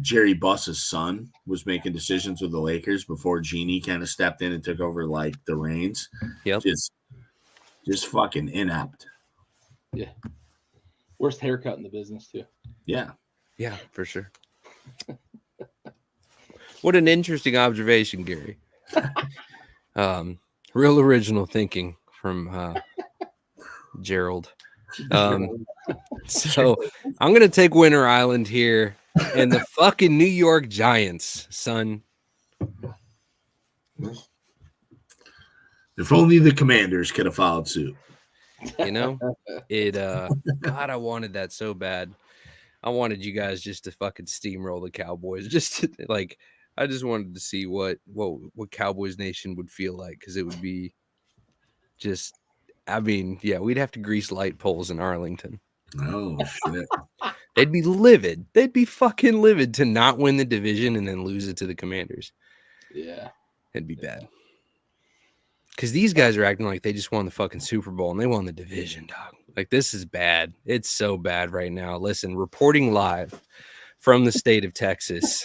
Jerry Buss's son was making decisions with the Lakers before Genie kind of stepped in and took over, like, the reins. Yep. Just fucking inept. Yeah. Worst haircut in the business, too. Yeah. Yeah, for sure. What an interesting observation, Gary. Real original thinking from Gerald. So I'm going to take Winter Island here and the fucking New York Giants, son. If only the Commanders could have followed suit. You know, God, I wanted that so bad. I wanted you guys just to fucking steamroll the Cowboys. I just wanted to see what Cowboys Nation would feel like, because it would be just, I mean, yeah, we'd have to grease light poles in Arlington. Oh, shit. They'd be livid. They'd be fucking livid to not win the division and then lose it to the Commanders. Yeah. It'd be bad. Because these guys are acting like they just won the fucking Super Bowl and they won the division, dog. Like, this is bad. It's so bad right now. Listen, reporting live from the state of Texas.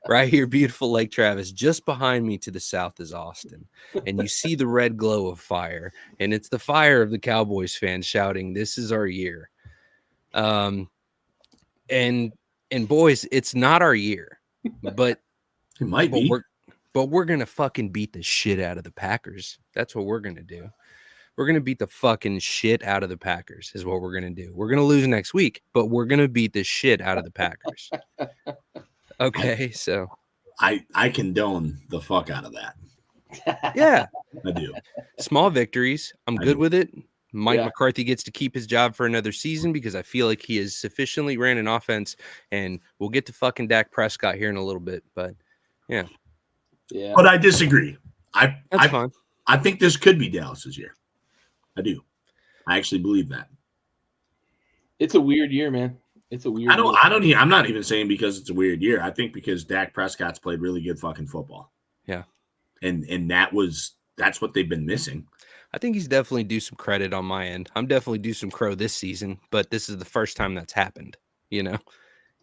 Right here, beautiful Lake Travis. Just behind me to the south is Austin. And you see the red glow of fire. And it's the fire of the Cowboys fans shouting, "This is our year." And boys, it's not our year. But it might be. But we're going to fucking beat the shit out of the Packers. That's what we're going to do. We're going to beat the fucking shit out of the Packers is what we're going to do. We're going to lose next week, but we're going to beat the shit out of the Packers. Okay, so. I condone the fuck out of that. Yeah. I do. Small victories. I'm good with it. Mike McCarthy gets to keep his job for another season because I feel like he has sufficiently ran an offense, and we'll get to fucking Dak Prescott here in a little bit, but yeah. Yeah. But I disagree. That's fine. I think this could be Dallas's year. I do. I actually believe that. It's a weird year, man. It's a weird year. I'm not even saying because it's a weird year. I think because Dak Prescott's played really good fucking football. Yeah. And that's what they've been missing. I think he's definitely due some credit on my end. I'm definitely due some crow this season, but this is the first time that's happened, you know?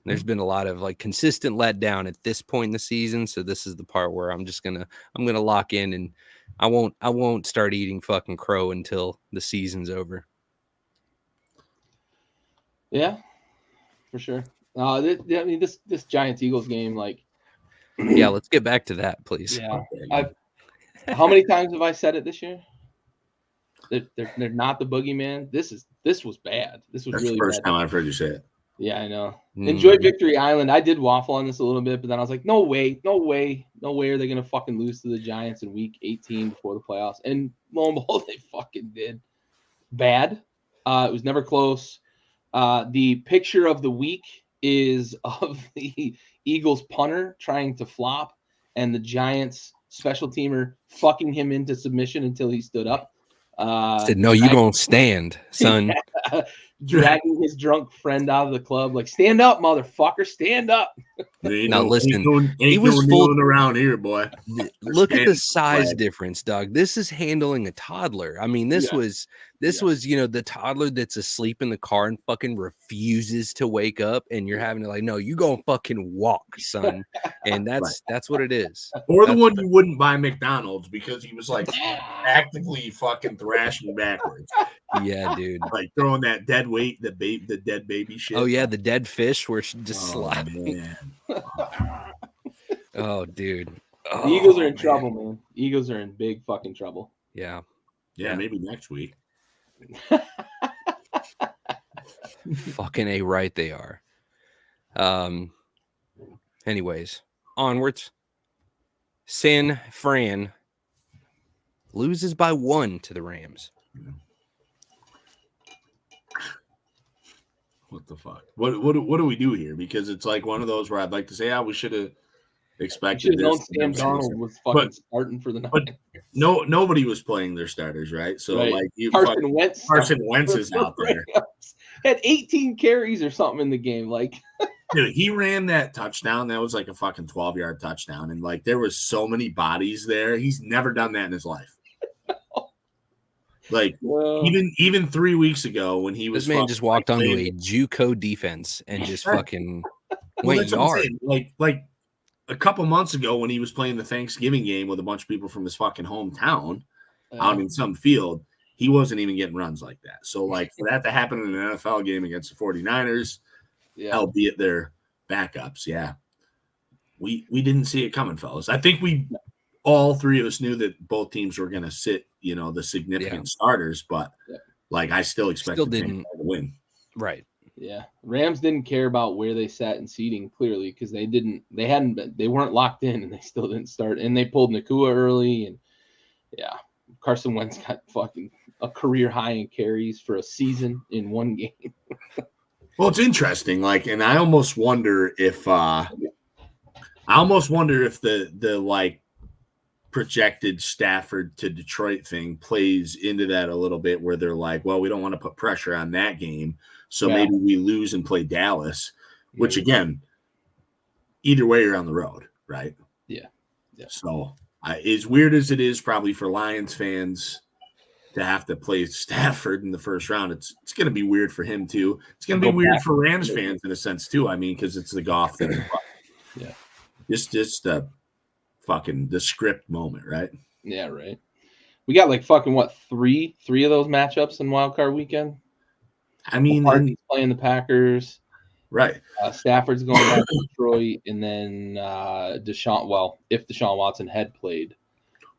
There's been a lot of like consistent letdown at this point in the season, so this is the part where I'm gonna lock in, and I won't start eating fucking crow until the season's over. Yeah, for sure. I mean, this Giants Eagles game, like, Yeah, let's get back to that, please. yeah. How many times have I said it this year? They're not the boogeyman. This was bad. This was That's really the first bad. time I've heard you say it. Yeah, I know. Enjoy Victory Island. I did waffle on this a little bit, but then I was like, no way are they gonna fucking lose to the Giants in week 18 before the playoffs. And lo and behold, they fucking did. Bad. It was never close. The picture of the week is of the Eagles punter trying to flop and the Giants special teamer fucking him into submission until he stood up. Said, no, you gonna stand, son. Dragging his drunk friend out of the club, like, stand up, motherfucker, stand up. Now listen, he was full around here, boy. Look at the size difference, Doug. This is handling a toddler. I mean, this was the toddler that's asleep in the car and fucking refuses to wake up, and you're having to, like, no, you gonna fucking walk, son. And that's what it is. Or the one you wouldn't buy McDonald's because he was like actively fucking thrashing backwards. Yeah, dude. Like throwing that dead weight, the dead baby shit. Oh yeah, the dead fish were just sliding. Oh, dude. The Eagles are in trouble, man. Eagles are in big fucking trouble. Yeah. Maybe next week. Fucking A right they are. Anyways, onwards. San Fran loses by 1 to the Rams. What the fuck? What do we do here? Because it's like one of those where I'd like to say, we should have expected this. Sam Darnold was fucking starting for the night. But nobody was playing their starters, right? So like Carson Wentz is out there. Had 18 carries or something in the game. Like, dude, he ran that touchdown. That was like a fucking 12-yard touchdown, and like there was so many bodies there. He's never done that in his life. Like even 3 weeks ago when he was, this man just walked onto a JUCO defense and just fucking went yard. Like a couple months ago when he was playing the Thanksgiving game with a bunch of people from his fucking hometown out in some field, he wasn't even getting runs like that. So like for that to happen in an NFL game against the 49ers, albeit their backups, we didn't see it coming, fellas. I think all three of us knew that both teams were going to sit, the significant starters, but like I still expected them to win. Right. Yeah. Rams didn't care about where they sat in seating clearly because they weren't locked in and they still didn't start. And they pulled Nakua early and Carson Wentz got fucking a career high in carries for a season in one game. Well, it's interesting. Like, and I almost wonder if the like projected Stafford to Detroit thing plays into that a little bit where they're like, well, we don't want to put pressure on that game. So maybe we lose and play Dallas, which again, either way you're on the road, right? Yeah. So as weird as it is probably for Lions fans to have to play Stafford in the first round, it's going to be weird for him too. It's going to be weird for Rams fans in a sense too. I mean, because it's the Goff thing. Yeah. Just the script moment, right? Yeah, right. We got like fucking three of those matchups in Wildcard weekend. I mean, Hardy's playing the Packers, right? Stafford's going back to Detroit, and then Deshaun. Well, if Deshaun Watson had played,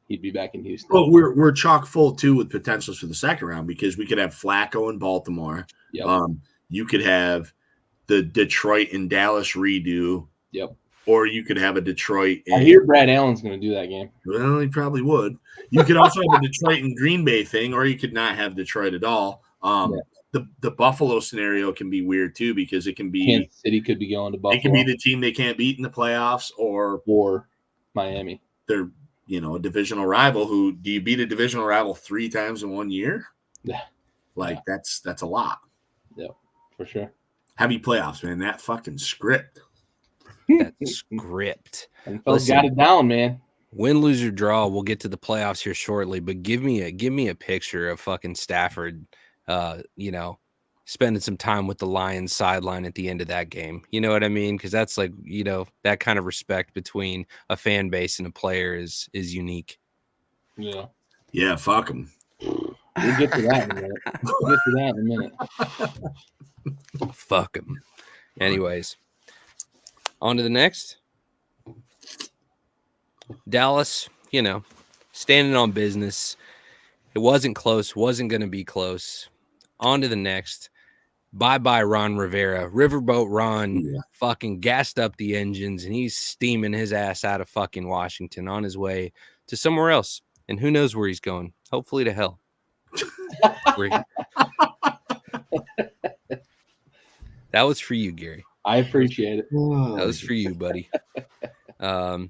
he'd be back in Houston. Well, we're chock full too with potentials for the second round because we could have Flacco in Baltimore. Yep. You could have the Detroit and Dallas redo. Yep. Or you could have a Detroit. I hear Brad Allen's going to do that game. Well, he probably would. You could also have a Detroit and Green Bay thing, or you could not have Detroit at all. The Buffalo scenario can be weird too because it can be Kansas City could be going to Buffalo. It can be the team they can't beat in the playoffs, or Miami. They're a divisional rival. Who do you beat a divisional rival 3 times in 1 year? Yeah, that's a lot. Yeah, for sure. Heavy playoffs, man. That fucking script. That script. And folks got it down, man. Win, lose, or draw. We'll get to the playoffs here shortly, but give me a picture of fucking Stafford, spending some time with the Lions sideline at the end of that game. You know what I mean? Because that's like, that kind of respect between a fan base and a player is unique. Yeah. Yeah, fuck him. We'll get to that in a minute. Fuck him. Anyways, on to the next. Dallas, standing on business. It wasn't close, wasn't going to be close. On to the next. Bye-bye, Ron Rivera. Riverboat Ron fucking gassed up the engines, and he's steaming his ass out of fucking Washington on his way to somewhere else. And who knows where he's going? Hopefully to hell. That was for you, Gary. I appreciate it. That was for you, buddy. But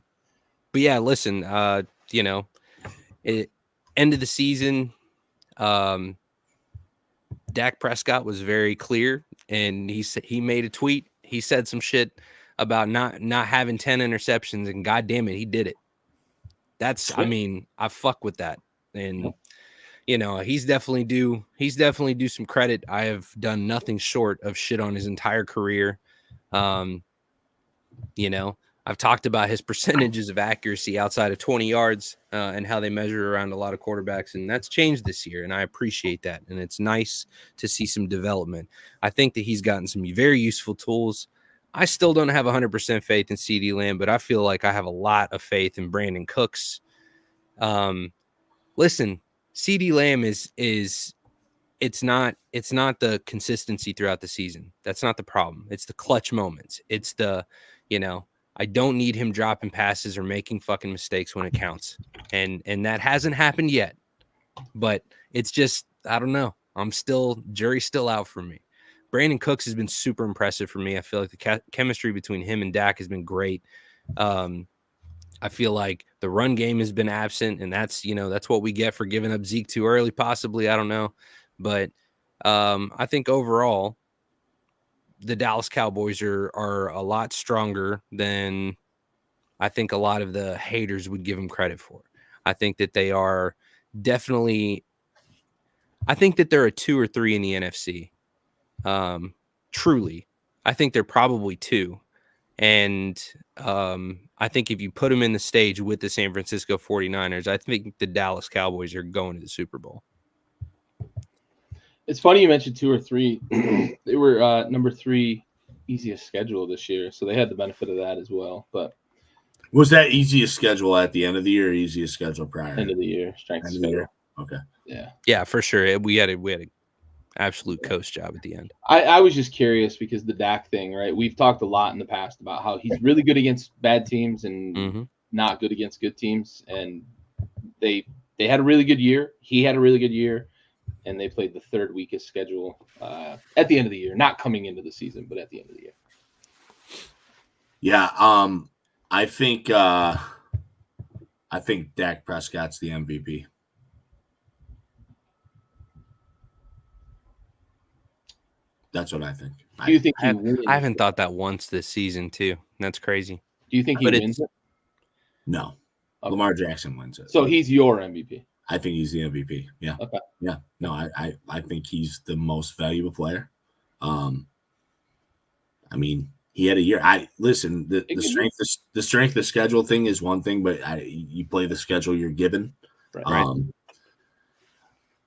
yeah, listen, end of the season, Dak Prescott was very clear, and he made a tweet. He said some shit about not having 10 interceptions, and God damn it, he did it. I fuck with that. And he's definitely due some credit. I have done nothing short of shit on his entire career. I've talked about his percentages of accuracy outside of 20 yards and how they measure around a lot of quarterbacks. And that's changed this year. And I appreciate that. And it's nice to see some development. I think that he's gotten some very useful tools. I still don't have 100% faith in CeeDee Lamb, but I feel like I have a lot of faith in Brandon Cooks. Listen, CeeDee Lamb it's not the consistency throughout the season. That's not the problem. It's the clutch moments. It's the, I don't need him dropping passes or making fucking mistakes when it counts. And that hasn't happened yet. But it's just, I don't know. Jury's still out for me. Brandon Cooks has been super impressive for me. I feel like the chemistry between him and Dak has been great. I feel like the run game has been absent, and that's what we get for giving up Zeke too early, possibly. I don't know. But I think overall, the Dallas Cowboys are a lot stronger than I think a lot of the haters would give them credit for. I think that they are definitely – I think that they're a 2 or 3 in the NFC. Truly. I think they're probably 2. And I think if you put them in the stage with the San Francisco 49ers, I think the Dallas Cowboys are going to the Super Bowl. It's funny you mentioned 2 or 3. They were number 3 easiest schedule this year, so they had the benefit of that as well. But was that easiest schedule at the end of the year or easiest schedule prior? End of the year, strength of schedule. Okay. Yeah, for sure. We had a absolute coast job at the end. I was just curious because the Dak thing, right? We've talked a lot in the past about how he's really good against bad teams and not good against good teams. And they had a really good year. He had a really good year. And they played the 3rd weakest schedule at the end of the year, not coming into the season, but at the end of the year. Yeah, I think Dak Prescott's the MVP. That's what I think. Do you think I haven't thought that once this season too? That's crazy. Do you think he wins it? No. Okay. Lamar Jackson wins it. So he's your MVP. I think he's the MVP. Yeah. Okay. Yeah. No, I think he's the most valuable player. I mean, he had a year. The strength of schedule thing is one thing, but you play the schedule you're given. Right.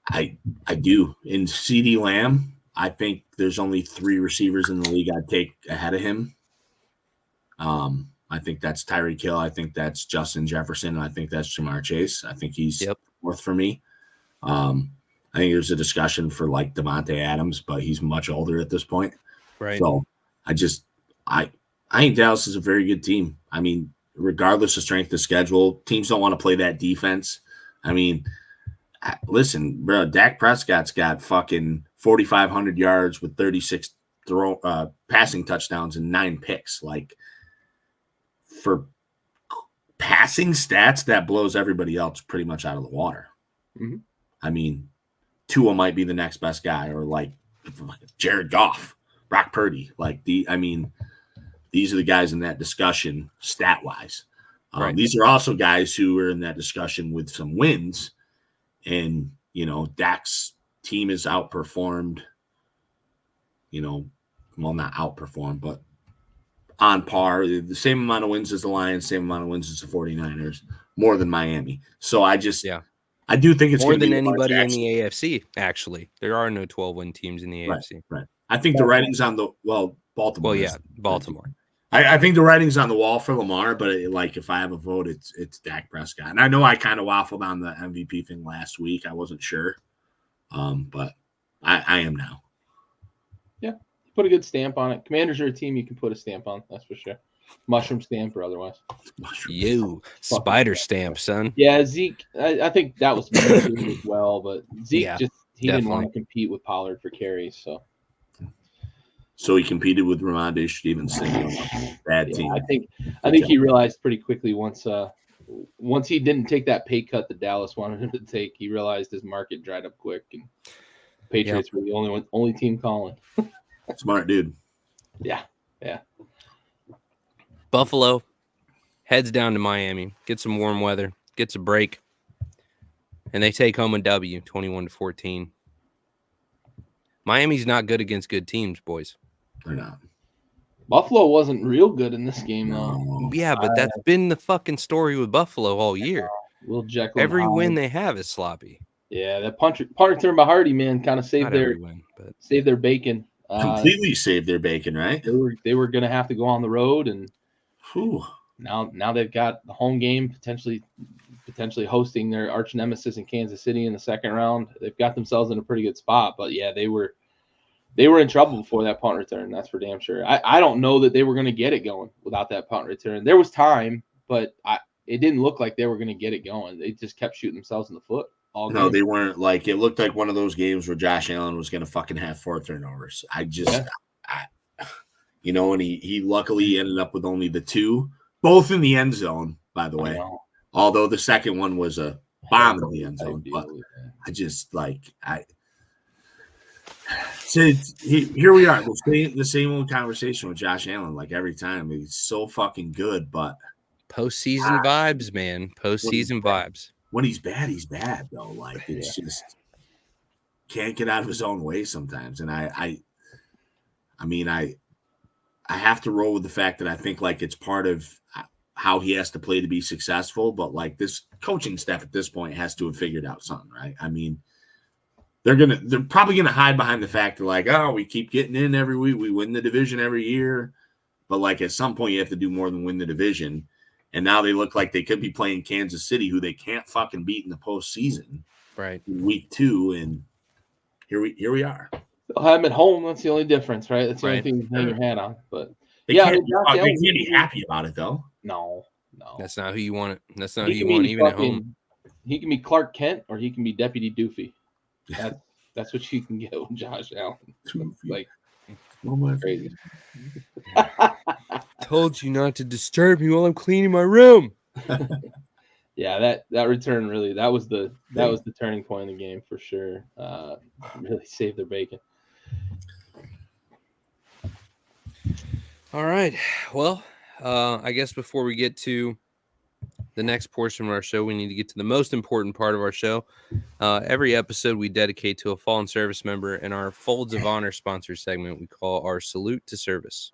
I do. In CeeDee Lamb, I think there's only 3 receivers in the league I'd take ahead of him. I think that's Tyreek Hill. I think that's Justin Jefferson. And I think that's Jamar Chase. I think he's 4th for me. I think there's a discussion for like Devontae Adams, but he's much older at this point. Right. So I think Dallas is a very good team. I mean, regardless of strength of schedule, teams don't want to play that defense. I mean, listen, bro, Dak Prescott's got fucking 4,500 yards with 36 passing touchdowns and 9 picks. Like, for passing stats, that blows everybody else pretty much out of the water. Mm-hmm. I mean, Tua might be the next best guy, or like Jared Goff, Brock Purdy. These are the guys in that discussion stat-wise. Right. These are also guys who are in that discussion with some wins. And, Dak's team is outperformed, well, not outperformed, but on par, the same amount of wins as the Lions, same amount of wins as the 49ers, more than Miami. So I do think it's more than anybody in the AFC, actually. There are no 12-win teams in the AFC. Right. I think the writing's on the Baltimore. Well, yeah, Baltimore. I think the writing's on the wall for Lamar, but if I have a vote, it's Dak Prescott. And I know I kind of waffled on the MVP thing last week. I wasn't sure, but I am now. Yeah, put a good stamp on it. Commanders are a team you can put a stamp on. That's for sure. Mushroom stamp or otherwise. Spider stamp, son. Yeah, Zeke. I think that was as well, but Zeke didn't want to compete with Pollard for carries, so. So he competed with Ramondre Stevenson. Bad team. I think he realized pretty quickly once he didn't take that pay cut that Dallas wanted him to take. He realized his market dried up quick, and Patriots were the only team calling. Smart dude. Yeah. Buffalo heads down to Miami, gets some warm weather, gets a break, and they take home a W, 21-14. Miami's not good against good teams, boys. They're not. Buffalo wasn't real good in this game, though. Yeah, but that's been the fucking story with Buffalo all year. Will Jekyll every win they have is sloppy. Yeah, that punter turn by Hardy, man, kind of saved their bacon. Completely saved their bacon, right? They were going to have to go on the road, and now they've got the home game potentially hosting their arch nemesis in Kansas City in the second round. They've got themselves in a pretty good spot, but yeah, they were in trouble before that punt return. That's for damn sure. I don't know that they were going to get it going without that punt return. There was time, but it didn't look like they were going to get it going. They just kept shooting themselves in the foot. No, they weren't. It looked like one of those games where Josh Allen was going to fucking have 4 turnovers. And he luckily ended up with only the 2, both in the end zone, by the way. Although the second one was a bomb in the end zone. But here we are. The same old conversation with Josh Allen, every time. He's so fucking good, but postseason vibes, man. Postseason vibes. When he's bad, though. It's just can't get out of his own way sometimes. And I have to roll with the fact that I think it's part of how he has to play to be successful. But this coaching staff at this point has to have figured out something, right? I mean, they're probably gonna hide behind the fact that we keep getting in every week, we win the division every year. But at some point you have to do more than win the division. And now they look like they could be playing Kansas City, who they can't fucking beat in the postseason. Right. In week 2, and here we are. They'll have them at home. That's the only difference, right? That's the only thing you hang your hat on. But they can't be happy about it, though. No. That's not who you want. That's not who you want even at home. He can be Clark Kent or he can be Deputy Doofy. That's what you can get with Josh Allen. Crazy. Told you not to disturb me while I'm cleaning my room. Yeah, that return really that was the turning point in the game for sure. Really saved their bacon. All right. Well, I guess before we get to the next portion of our show, we need to get to the most important part of our show. Every episode we dedicate to a fallen service member, and our Folds of Honor sponsor segment we call our Salute to Service.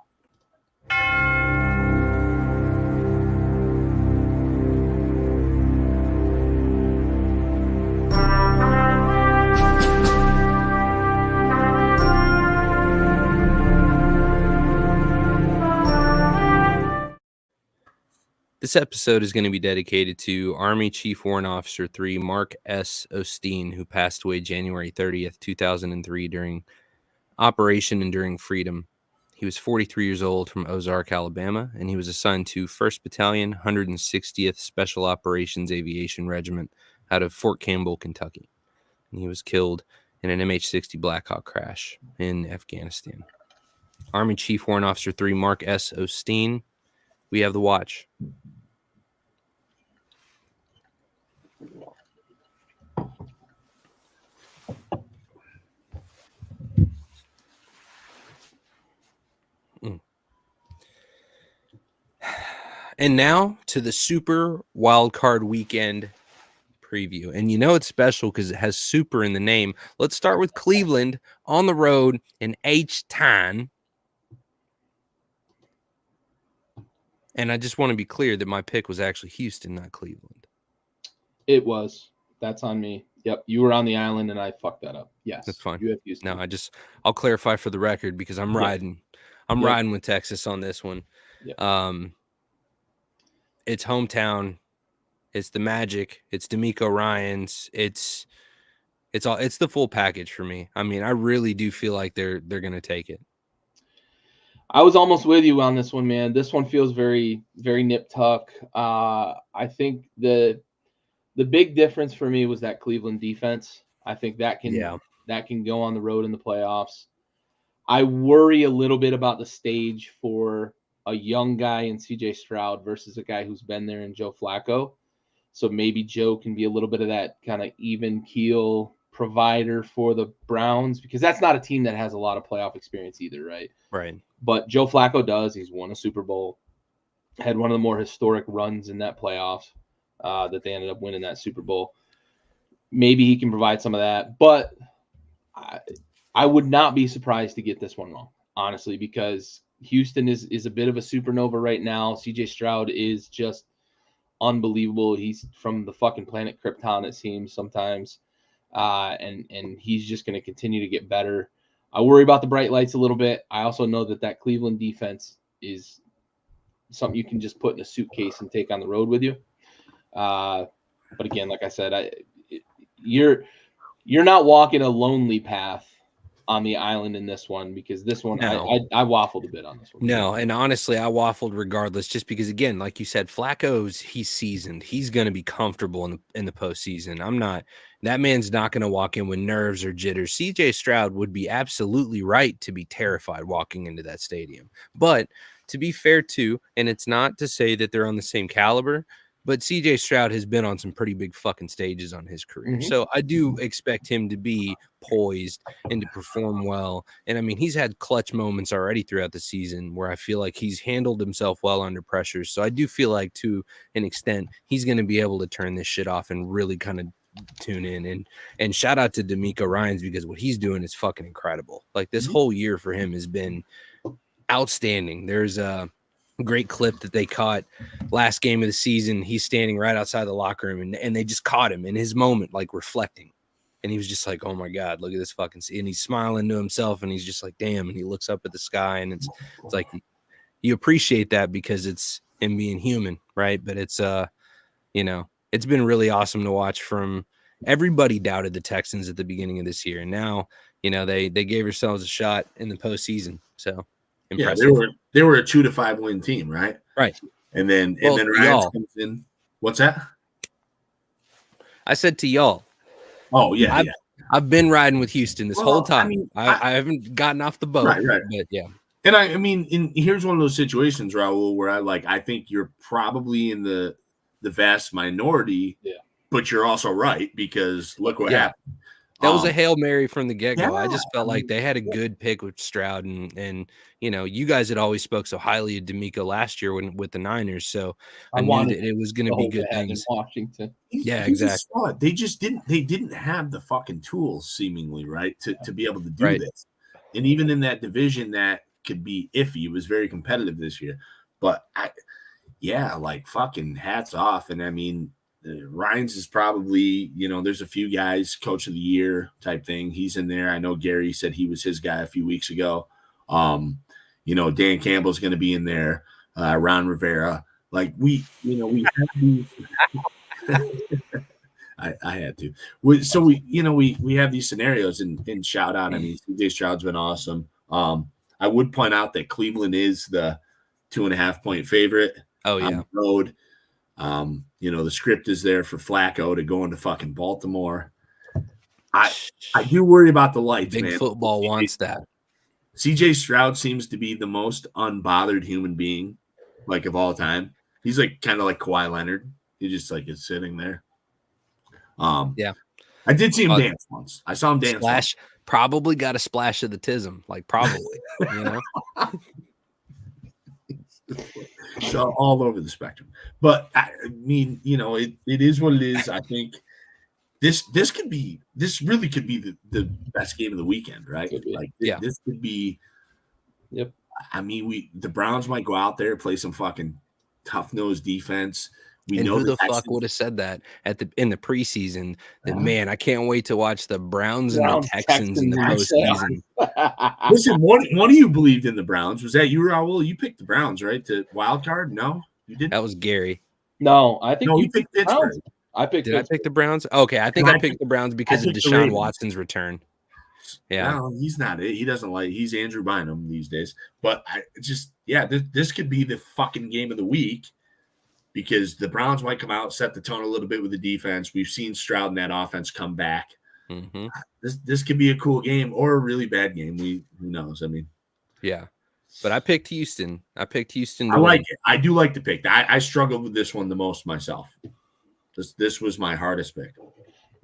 This episode is going to be dedicated to Army Chief Warrant Officer 3 Mark S. Osteen, who passed away January 30th, 2003 during Operation Enduring Freedom. He was 43 years old from Ozark, Alabama, and he was assigned to 1st Battalion, 160th Special Operations Aviation Regiment out of Fort Campbell, Kentucky. And he was killed in an MH-60 Black Hawk crash in Afghanistan. Army Chief Warrant Officer 3 Mark S. Osteen, we have the watch. And now to the Super Wildcard Weekend preview. And it's special because it has super in the name. Let's start with Cleveland on the road in H-Town. And I just want to be clear that my pick was actually Houston, not Cleveland. It was. That's on me. Yep. You were on the island and I fucked that up. Yes. That's fine. You have Houston. No, I'll clarify for the record because I'm riding I'm riding with Texas on this one. Yep. It's hometown. It's the Magic. It's D'Amico Ryans. It's the full package for me. I mean, I really do feel like they're gonna take it. I was almost with you on this one, man. This one feels very, very nip tuck. I think the big difference for me was that Cleveland defense. I think that can go on the road in the playoffs. I worry a little bit about the stage for a young guy in CJ Stroud versus a guy who's been there in Joe Flacco. So maybe Joe can be a little bit of that kind of even keel provider for the Browns, because that's not a team that has a lot of playoff experience either, right? Right. But Joe Flacco does. He's won a Super Bowl, had one of the more historic runs in that playoffs that they ended up winning that Super Bowl. Maybe he can provide some of that, but I would not be surprised to get this one wrong, honestly, because Houston is a bit of a supernova right now. CJ Stroud is just unbelievable. He's from the fucking planet Krypton, it seems sometimes. And he's just going to continue to get better. I worry about the bright lights a little bit. I also know that Cleveland defense is something you can just put in a suitcase and take on the road with you. But again, like I said, you're not walking a lonely path on the island in this one, because this one, I waffled a bit on this one. No, and honestly, I waffled regardless, just because, again, like you said, he's seasoned. He's going to be comfortable in the postseason. That man's not going to walk in with nerves or jitters. CJ Stroud would be absolutely right to be terrified walking into that stadium. But to be fair too, and it's not to say that they're on the same caliber, but CJ Stroud has been on some pretty big fucking stages on his career. Mm-hmm. So I do expect him to be poised and to perform well. And I mean, he's had clutch moments already throughout the season where I feel like he's handled himself well under pressure. So I do feel like, to an extent, he's going to be able to turn this shit off and really kind of tune in. And shout out to D'Amico Ryans, because what he's doing is fucking incredible. Like, this whole year for him has been outstanding. There's a great clip that they caught last game of the season. He's standing right outside the locker room, and they just caught him in his moment, like reflecting. And he was just like, oh my God, look at this fucking scene. And he's smiling to himself, and he's just like, damn. And he looks up at the sky, and it's like, you appreciate that because it's him being human, right? But it's, it's been really awesome to watch. From everybody doubted the Texans at the beginning of this year, and now, they gave themselves a shot in the postseason. So impressive. Yeah, they were a 2-5 win team, right? Right. And then Ryan comes in. What's that? I said to y'all. Oh yeah, I've been riding with Houston this whole time. I haven't gotten off the boat. Right. But yeah. And I mean, here's one of those situations, Raul, where I think you're probably in the vast minority. Yeah. But you're also right, because look what happened. That was a Hail Mary from the get-go. Yeah, I just felt like they had a good pick with Stroud, and you guys had always spoke so highly of D'Amico last year with the Niners, so I knew that it was going to be good things. Washington. Yeah, exactly. They just didn't have the fucking tools, seemingly, right, to be able to do this. And even in that division that could be iffy, it was very competitive this year. But fucking hats off. And I mean, Ryans is probably, there's a few guys, coach of the year type thing. He's in there. I know Gary said he was his guy a few weeks ago. Dan Campbell's going to be in there. Ron Rivera. Like we have these. I had to. We have these scenarios and shout out. I mean, CJ Stroud's been awesome. I would point out that Cleveland is the 2.5-point favorite. Oh yeah. On the road. The script is there for Flacco to go into fucking Baltimore. I do worry about the lights, Big man. Football wants that. CJ Stroud seems to be the most unbothered human being, like, of all time. He's like kind of like Kawhi Leonard. He just like is sitting there. Yeah. I did see him dance once. I saw him dance. Splash, probably got a splash of the tism, like probably, So all over the spectrum. But I mean, it is what it is. I think this really could be the best game of the weekend, right? Like this could be. Yep. I mean, the Browns might go out there, play some fucking tough-nosed defense. And who the fuck would have said that in the preseason? That man, I can't wait to watch the Browns and the Texans in the postseason. Listen, one of you believed in the Browns. Was that you, Raul? You picked the Browns, right? To wild card? No, you didn't. That was Gary. No, I think you picked Pittsburgh. I picked. Did I pick the Browns? Okay, I think I picked the Browns because of Deshaun Watson's return. Yeah, no, he's not it. He doesn't like. He's Andrew Bynum these days. But this could be the fucking game of the week because the Browns might come out, set the tone a little bit with the defense. We've seen Stroud and that offense come back. Mm-hmm. This could be a cool game or a really bad game. Who knows? I mean, yeah. But I picked Houston. I like it. I do like the pick. I struggled with this one the most myself. This was my hardest pick.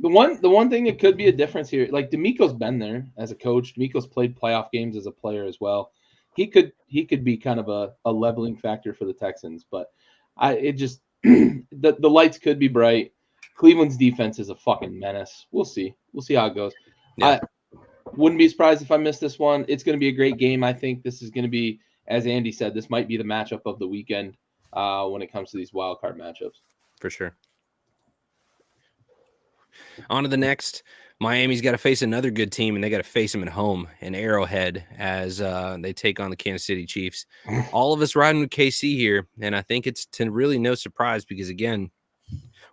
The one thing that could be a difference here, like D'Amico's been there as a coach. D'Amico's played playoff games as a player as well. He could be kind of a leveling factor for the Texans, but the lights could be bright. Cleveland's defense is a fucking menace. We'll see. We'll see how it goes. Yeah. I wouldn't be surprised if I missed this one. It's going to be a great game. I think this is going to be, as Andy said, this might be the matchup of the weekend when it comes to these wild card matchups. For sure. On to the next. Miami's got to face another good team, and they got to face them at home in Arrowhead as they take on the Kansas City Chiefs. All of us riding with KC here, and I think it's to really no surprise because, again,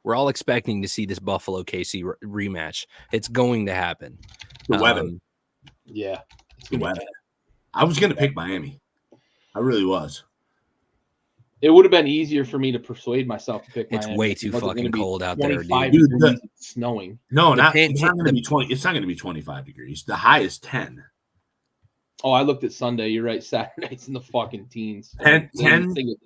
we're all expecting to see this Buffalo KC rematch. It's going to happen. The weather. Yeah. The weather. I was going to pick Miami. I really was. It would have been easier for me to persuade myself to pick Miami. It's way too fucking cold out there, dude. Dude, snowing. No, it's not going to be 20. It's not going to be 25 degrees. The high is 10. Oh, I looked at Sunday. You're right. Saturday's in the fucking teens. 10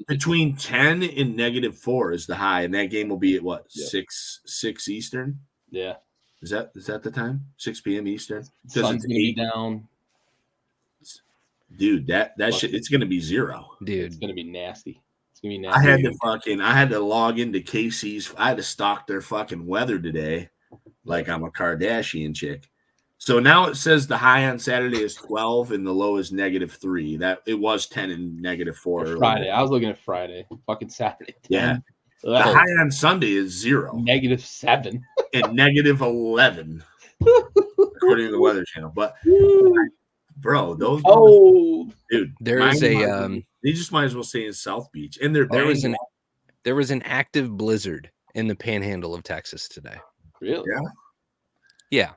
between 10 and -4 is the high, and that game will be at what 6 Eastern. Yeah. Is that the time? 6 p.m. Eastern. Sun's gonna be down. Dude, that shit. It's gonna be 0. Dude, it's gonna be nasty. It's gonna be nasty. I had to log into KC's. I had to stalk their fucking weather today, like I'm a Kardashian chick. So now it says the high on Saturday is 12 and the low is -3. That it was 10 and -4. Friday. I was looking at Friday. Fucking Saturday. 10. Yeah. The high on Sunday is 0. -7. And -11. According to the Weather Channel. But bro, those dude. There is a they just might as well stay in South Beach. And there was an active blizzard in the panhandle of Texas today. Really? Yeah. Yeah.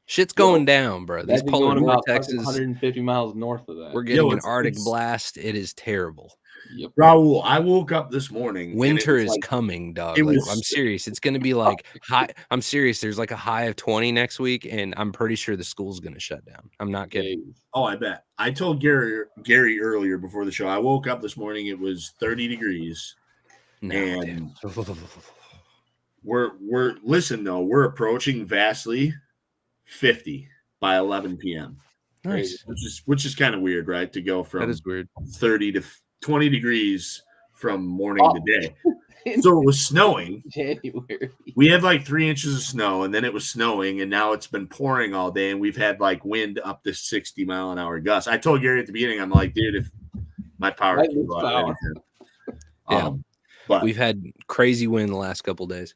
Shit's going down, bro. These polar vortexes 150 miles north of that. We're getting an Arctic blast. It is terrible. Yep. Raul, I woke up this morning. Winter is coming, dog. I'm serious. It's going to be like high. I'm serious. There's like a high of 20 next week, and I'm pretty sure the school's going to shut down. I'm not kidding. Oh, I bet. I told Gary earlier before the show. I woke up this morning. It was 30 degrees. And we're approaching vastly 50 by 11 p.m. Nice. Which is kind of weird, right? To go from that is weird 30 to 20 degrees from morning to day. So it was snowing. January. We had like 3 inches of snow, and then it was snowing, and now it's been pouring all day, and we've had like wind up to 60 mile an hour gusts. I told Gary at the beginning, I'm like, dude, if my power can go out, yeah. But we've had crazy wind the last couple of days.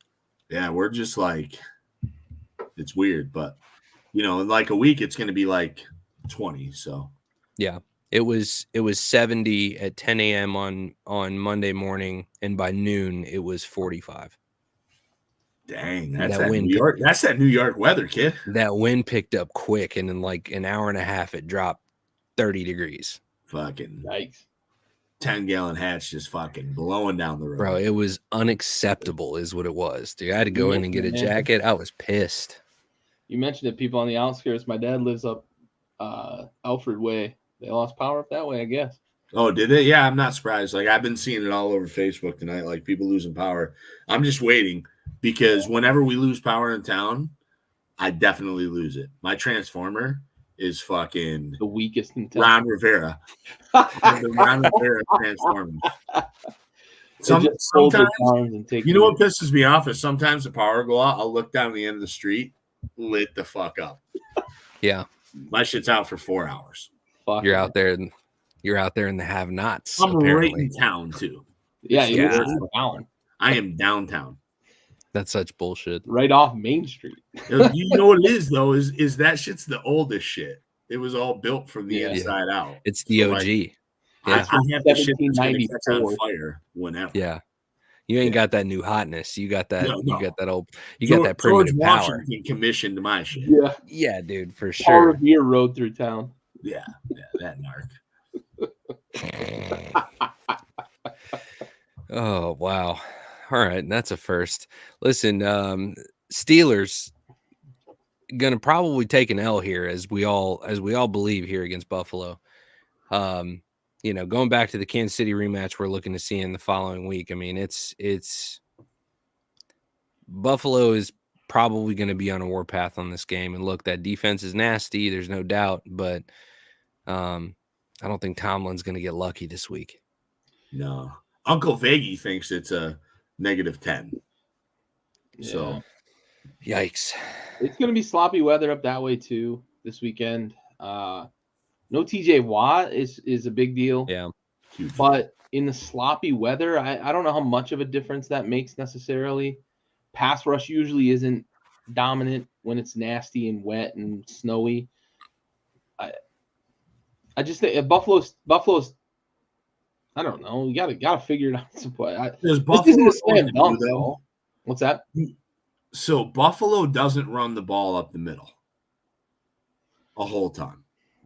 Yeah, we're just like, it's weird, but in like a week it's going to be like 20. So yeah, it was 70 at 10 a.m. on Monday morning, and by noon it was 45. Dang, that's that wind. New York. That's that New York weather, kid. That wind picked up quick, and in like an hour and a half, it dropped 30 degrees. Fucking nice. 10-gallon hats just fucking blowing down the road. Bro, it was unacceptable is what it was. Dude, I had to go in and get a jacket. I was pissed. You mentioned it, people on the outskirts. My dad lives up Alfred Way. They lost power up that way, I guess. Oh, did they? Yeah, I'm not surprised. Like, I've been seeing it all over Facebook tonight, like people losing power. I'm just waiting because whenever we lose power in town, I definitely lose it. My transformer is fucking the weakest in town. Ron Rivera. The Ron Rivera transformers. Sometimes, you know what pisses me off is sometimes the power go out. I'll look down the end of the street, lit the fuck up. Yeah, my shit's out for 4 hours. Fuck you're out there in the have-nots. I'm apparently right in town too. Yeah, you're down. I am downtown. That's such bullshit. Right off Main Street. You know what it is though? Is that shit's the oldest shit. It was all built from the inside out. It's the OG. I have the shit that's gonna catch on 1794. fire whenever. Yeah. You ain't got that new hotness. You got that. No. You got that old. You got that primitive George power. Washington commissioned my shit. Yeah. Yeah, dude, for Paul sure. Revere rode through town. Yeah, that narc. Oh wow! All right, that's a first. Listen, Steelers gonna probably take an L here, as we all believe here against Buffalo. Going back to the Kansas City rematch, we're looking to see in the following week. I mean, it's Buffalo is probably going to be on a warpath on this game. And look, that defense is nasty. There's no doubt, but I don't think Tomlin's going to get lucky this week. No. Uncle Vagey thinks it's a -10. Yeah. So, yikes. It's going to be sloppy weather up that way too this weekend. No TJ Watt is a big deal. Yeah. huge. But in the sloppy weather, I don't know how much of a difference that makes necessarily. Pass rush usually isn't dominant when it's nasty and wet and snowy. I just think Buffalo's. I don't know. You gotta figure it out. This isn't a slam dunk, though. What's that? So Buffalo doesn't run the ball up the middle a whole ton.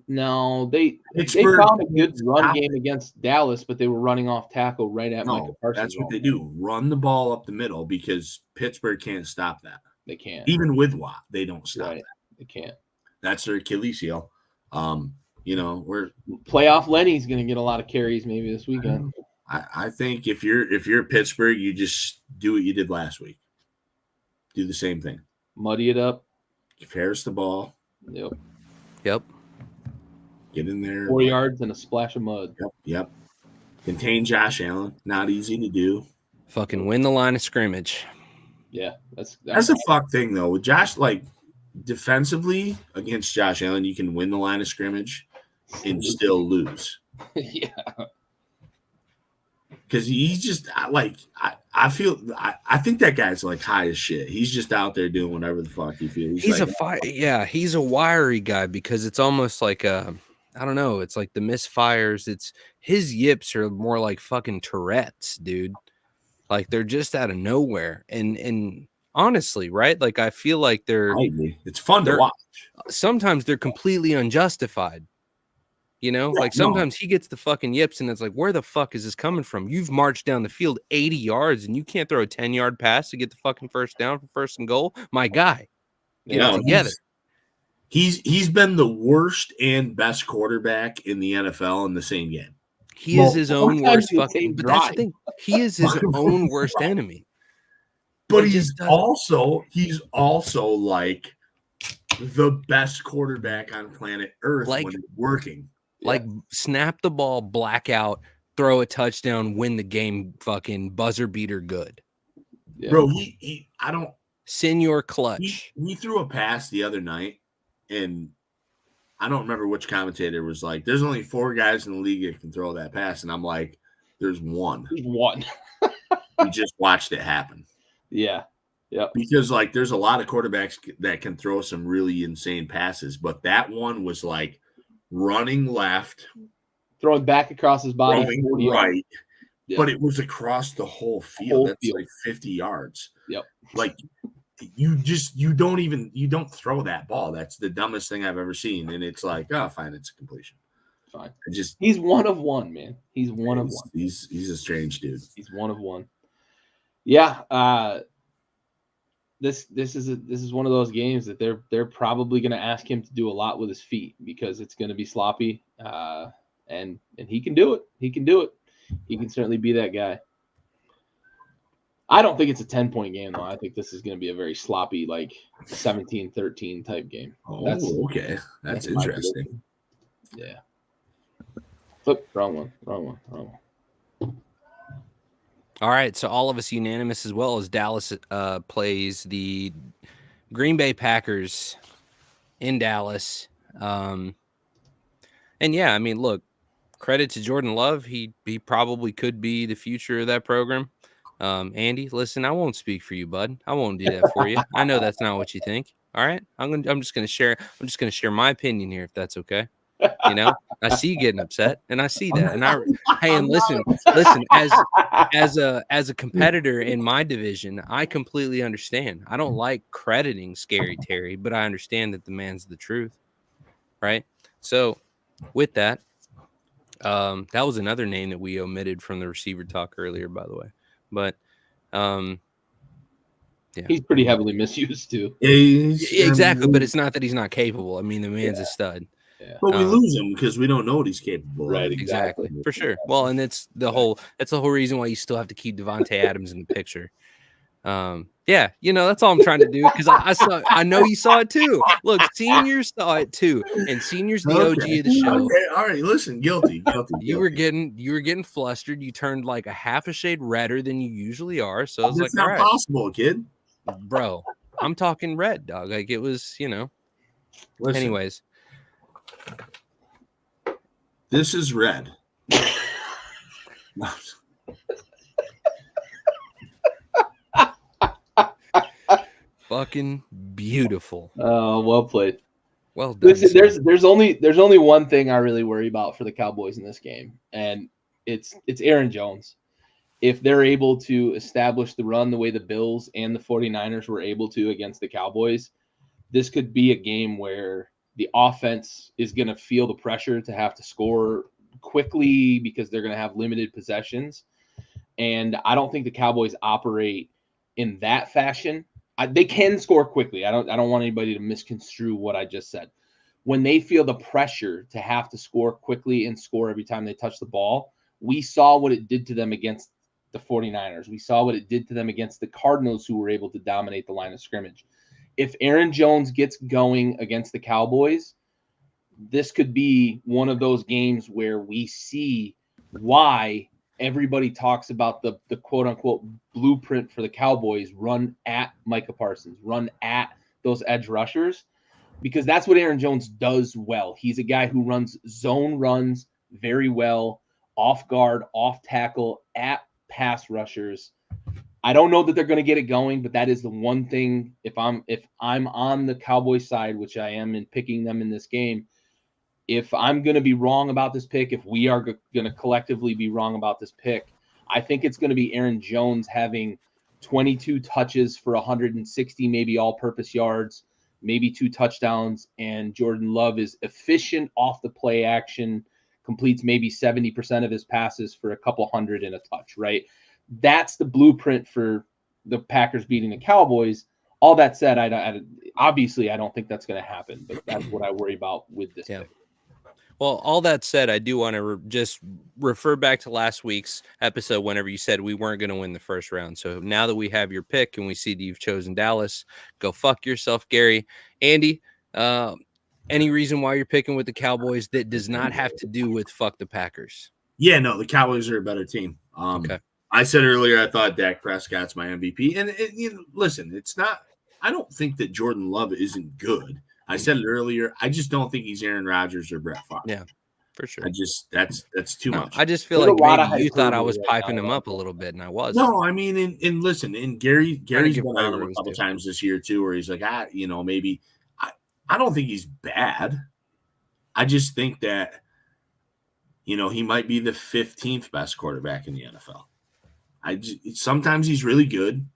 No, they found a good run game against Dallas, but they were running off tackle right at Micah Parsons. That's what they do. Run the ball up the middle because Pittsburgh can't stop that. They can't. Even with Watt, they don't stop that. They can't. That's their Achilles heel. We're playoff Lenny's going to get a lot of carries maybe this weekend. I think if you're Pittsburgh, you just do what you did last week. Do the same thing. Muddy it up. Give Harris the ball. Yep. Get in there. 4 yards and a splash of mud. Yep. Contain Josh Allen. Not easy to do. Fucking win the line of scrimmage. Yeah, that's a fuck thing though. With Josh, like defensively against Josh Allen, you can win the line of scrimmage and still lose. Yeah. Because he's just like I think that guy's like high as shit. He's just out there doing whatever the fuck he feels. He's a wiry guy because it's almost like I don't know. It's like the misfires. It's his yips are more like fucking Tourette's, dude. Like they're just out of nowhere. And honestly, right? Like I feel like it's fun to watch. Sometimes they're completely unjustified. Like sometimes he gets the fucking yips and it's like, where the fuck is this coming from? You've marched down the field 80 yards and you can't throw a 10-yard pass to get the fucking first down for first and goal. My guy, get it together. He's been the worst and best quarterback in the NFL in the same game. He is his own worst fucking. But that's the thing. He is his own worst enemy. But he's also like the best quarterback on planet Earth when it's working. Like snap the ball, blackout, throw a touchdown, win the game, fucking buzzer beater good. Yeah. Bro, Senior clutch. He threw a pass the other night, and I don't remember which commentator was like, there's only 4 guys in the league that can throw that pass. And I'm like, there's one. We just watched it happen. Yeah. Yeah. Because like there's a lot of quarterbacks that can throw some really insane passes, but that one was like running left, throwing back across his body, throwing right. Yeah. But it was across the whole field. That's like 50 yards. Yep. Like you don't throw that ball. That's the dumbest thing I've ever seen. And it's like, oh, fine, it's a completion. Fine. He's one of one, man. He's one of one. He's a strange dude. He's one of one. Yeah. This is one of those games that they're probably going to ask him to do a lot with his feet because it's going to be sloppy. And he can do it. He can do it. He can certainly be that guy. I don't think it's a 10-point game, though. I think this is going to be a very sloppy, like 17-13 type game. Okay. That's interesting. Yeah. Flip, wrong one. All right, so all of us unanimous as well as Dallas plays the Green Bay Packers in Dallas. And yeah, I mean, look, credit to Jordan Love. He probably could be the future of that program. Andy, listen, I won't speak for you, bud. I won't do that for you. I know that's not what you think. All right, I'm just gonna share my opinion here, if that's okay. You know, I see you getting upset, and I see that, and and listen, as a competitor in my division, I completely understand. I don't like crediting Scary Terry, but I understand that the man's the truth, right? So, with that, that was another name that we omitted from the receiver talk earlier, by the way, but yeah, he's pretty heavily misused too. Exactly, but it's not that he's not capable. I mean, the man's a stud. Yeah. But we lose him because we don't know what he's capable Right, of. Exactly, for sure. Well, and that's the whole reason why you still have to keep Devontae Adams in the picture. Yeah, that's all I'm trying to do, because I know you saw it too. Look, Seniors saw it too, and Senior's the OG of the show. Okay, all right, listen, guilty. You were getting flustered. You turned like a half a shade redder than you usually are. So I was That's like, not all right, possible, kid. bro. I'm talking red, dog. Like it was, Listen, anyways. This is red. Fucking beautiful. Oh, well played. Well done. Listen, there's only one thing I really worry about for the Cowboys in this game, and it's Aaron Jones. If they're able to establish the run the way the Bills and the 49ers were able to against the Cowboys, this could be a game where the offense is going to feel the pressure to have to score quickly because they're going to have limited possessions. And I don't think the Cowboys operate in that fashion. They can score quickly. I don't want anybody to misconstrue what I just said. When they feel the pressure to have to score quickly and score every time they touch the ball, we saw what it did to them against the 49ers. We saw what it did to them against the Cardinals, who were able to dominate the line of scrimmage. If Aaron Jones gets going against the Cowboys, this could be one of those games where we see why everybody talks about the quote-unquote blueprint for the Cowboys: run at Micah Parsons, run at those edge rushers, because that's what Aaron Jones does well. He's a guy who runs zone runs very well, off guard, off tackle, at pass rushers. I don't know that they're going to get it going, but that is the one thing. If I'm on the Cowboys side, which I am in picking them in this game, if I'm going to be wrong about this pick, if we are going to collectively be wrong about this pick, I think it's going to be Aaron Jones having 22 touches for 160, maybe all-purpose yards, maybe 2 touchdowns, and Jordan Love is efficient off the play action, completes maybe 70% of his passes for a couple hundred and a touch, right? That's the blueprint for the Packers beating the Cowboys. All that said, I obviously don't think that's going to happen, but that's what I worry about with this pick. Well, all that said, I do want to just refer back to last week's episode whenever you said we weren't going to win the first round. So now that we have your pick and we see that you've chosen Dallas, go fuck yourself, Gary. Andy, any reason why you're picking with the Cowboys that does not have to do with fuck the Packers? Yeah, no, the Cowboys are a better team. Okay. I said earlier I thought Dak Prescott's my MVP. And listen, it's not – I don't think that Jordan Love isn't good. I said it earlier. I just don't think he's Aaron Rodgers or Brett Favre. Yeah, for sure. That's too much. I just feel like maybe you thought I was piping him up a little bit, and I was. No, I mean, and listen, and Gary's been on him a couple times this year too, where he's like, maybe I don't think he's bad. I just think that, he might be the 15th best quarterback in the NFL. Sometimes he's really good.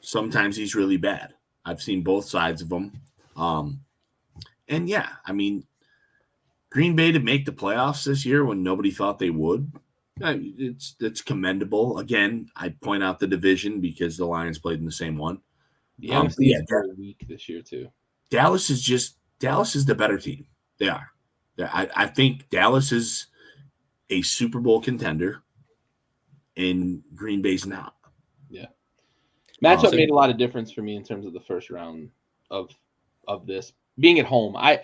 Sometimes he's really bad. I've seen both sides of him. And yeah, I mean, Green Bay to make the playoffs this year when nobody thought they would, it's commendable. Again, I point out the division because the Lions played in the same one. Yeah, is very weak this year too. Dallas is the better team. They are. I think Dallas is a Super Bowl contender, and Green Bay's not. Yeah, matchup made a lot of difference for me in terms of the first round of this being at home. I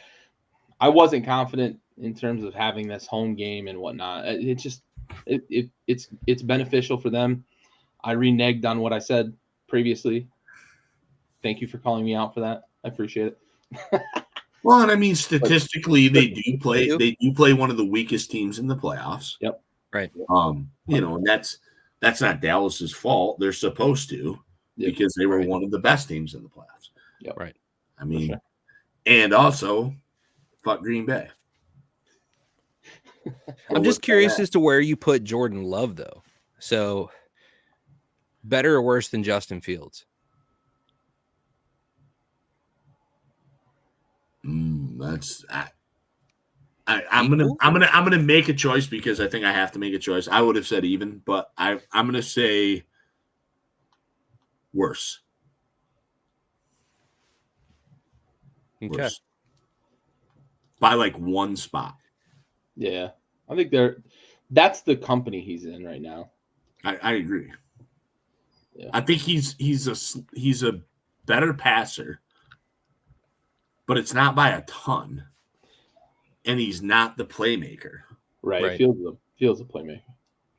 wasn't confident in terms of having this home game and whatnot. It's beneficial for them. I reneged on what I said previously. Thank you for calling me out for that. I appreciate it. Well, and I mean, statistically, they do play one of the weakest teams in the playoffs. Yep. Right. And that's That's not Dallas's fault. They're supposed to because they were one of the best teams in the playoffs. Yep. Right. I mean, and also, fuck Green Bay. I'm just curious as to where you put Jordan Love, though. So, better or worse than Justin Fields? I'm gonna make a choice because I think I have to make a choice. I would have said even, but I'm gonna say worse. Okay. Worse. By like one spot. Yeah, I think that's the company he's in right now. I agree. Yeah. I think he's a better passer, but it's not by a ton. And he's not the playmaker. Right. Fields a playmaker.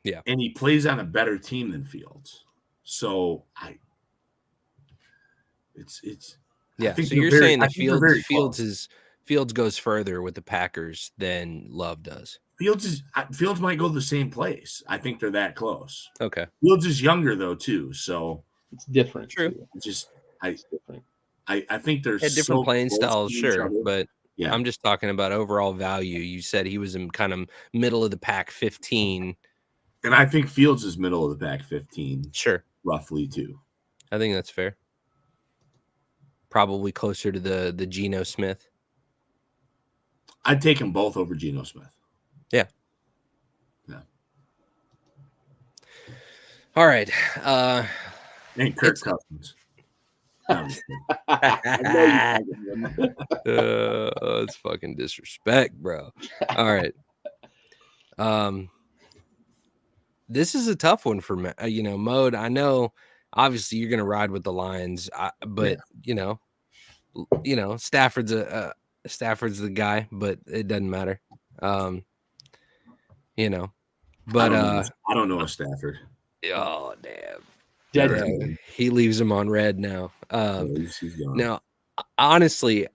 Yeah. And he plays on a better team than Fields. So yeah. So you're saying that Fields goes further with the Packers than Love does. Fields might go the same place. I think they're that close. Okay. Fields is younger though too, so it's different. True. It's different. I think there's different playing styles, sure, but yeah. I'm just talking about overall value. You said he was in kind of middle of the pack 15. And I think Fields is middle of the pack 15. Sure. Roughly too. I think that's fair. Probably closer to the Geno Smith. I'd take them both over Geno Smith. Yeah. Yeah. All right. And Kirk Cousins. It's fucking disrespect, bro. All right. This is a tough one for me. Mode. I know, obviously, you're gonna ride with the Lions, but Stafford's the guy, but it doesn't matter. But I don't know a Stafford. Oh damn. Yeah, he leaves him on red now. He's gone. Now, honestly,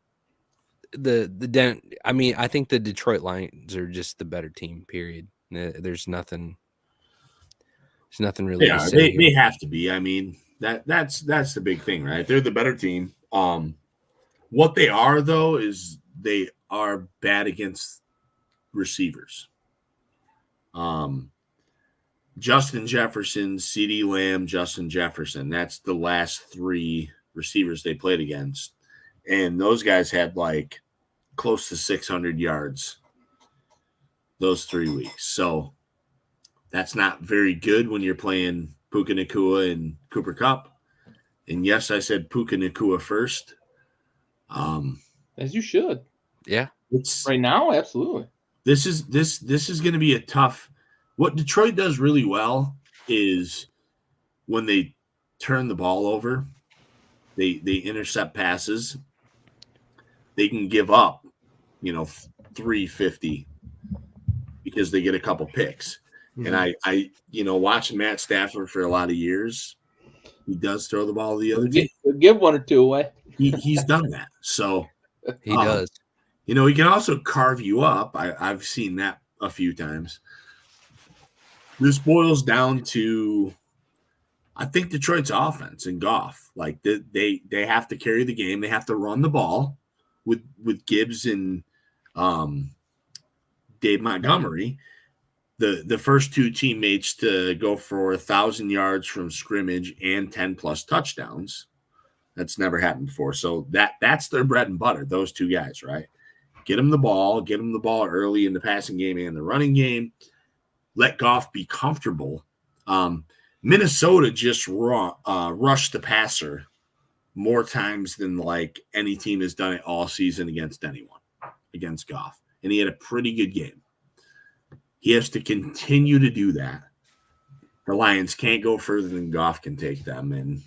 I think the Detroit Lions are just the better team. Period. There's nothing really. Yeah, they have to be. I mean, that's the big thing, right? They're the better team. What they are though is they are bad against receivers. Justin Jefferson, CeeDee Lamb, Justin Jefferson. That's the last three receivers they played against. And those guys had like close to 600 yards those 3 weeks. So that's not very good when you're playing Puka Nacua and Cooper Kupp. And yes, I said Puka Nacua first. As you should. Yeah. It's right now, absolutely. This is going to be a tough. What Detroit does really well is when they turn the ball over, they intercept passes. They can give up, 350 because they get a couple picks. Mm-hmm. And I watching Matt Stafford for a lot of years, he does throw the ball to the other team. Give one or two away. He's done that. So he does. He can also carve you up. I've seen that a few times. This boils down to, I think, Detroit's offense and Goff. Like they have to carry the game. They have to run the ball with Gibbs and Dave Montgomery. The first two teammates to go for 1,000 yards from scrimmage and 10+ touchdowns. That's never happened before. So that's their bread and butter, those two guys, right? Get them the ball early in the passing game and the running game. Let Goff be comfortable. Minnesota just rushed the passer more times than like any team has done it all season against anyone, against Goff. And he had a pretty good game. He has to continue to do that. The Lions can't go further than Goff can take them. And,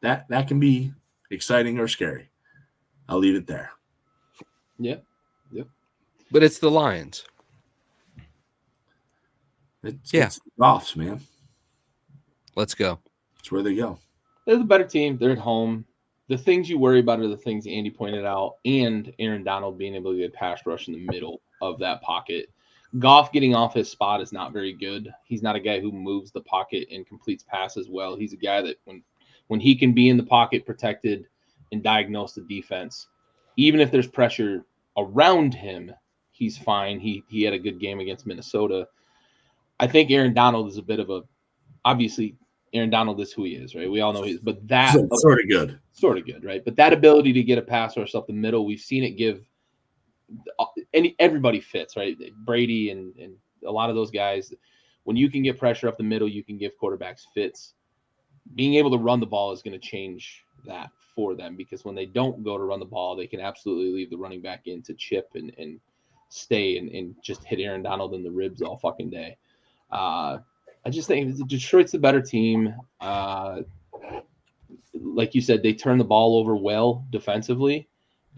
that can be exciting or scary. I'll leave it there. Yeah. Yep. But it's the Lions. It's Goff's, man. Let's go. That's where they go. They're the better team. They're at home. The things you worry about are the things Andy pointed out, and Aaron Donald being able to get pass rush in the middle of that pocket. Goff getting off his spot is not very good. He's not a guy who moves the pocket and completes passes well. He's a guy that when he can be in the pocket protected and diagnose the defense, even if there's pressure around him, he's fine. He had a good game against Minnesota. I think Aaron Donald is a bit of a – obviously, Aaron Donald is who he is, right? We all know he is. But that – sort of good. Sort of good, right? But that ability to get a pass rush up the middle, we've seen it give – everybody fits, right? Brady and a lot of those guys, when you can get pressure up the middle, you can give quarterbacks fits. Being able to run the ball is going to change that for them, because when they don't go to run the ball, they can absolutely leave the running back in to chip and stay and just hit Aaron Donald in the ribs all fucking day. I just think Detroit's the better team. Like you said, they turn the ball over well defensively.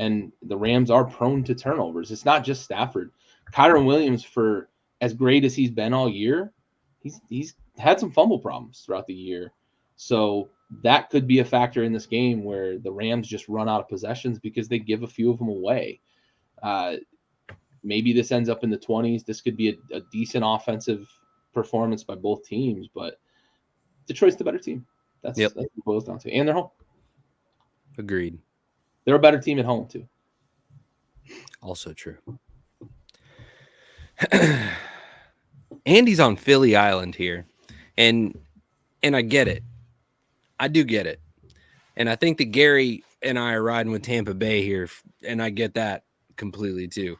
And the Rams are prone to turnovers. It's not just Stafford. Kyron Williams, for as great as he's been all year, he's had some fumble problems throughout the year. So that could be a factor in this game where the Rams just run out of possessions because they give a few of them away. Maybe this ends up in the 20s. This could be a decent offensive performance by both teams, but Detroit's the better team. That's what it boils down to. And they're home. Agreed. They're a better team at home, too. Also true. Andy's on Philly Island here, and I get it. I do get it. And I think that Gary and I are riding with Tampa Bay here, and I get that completely, too.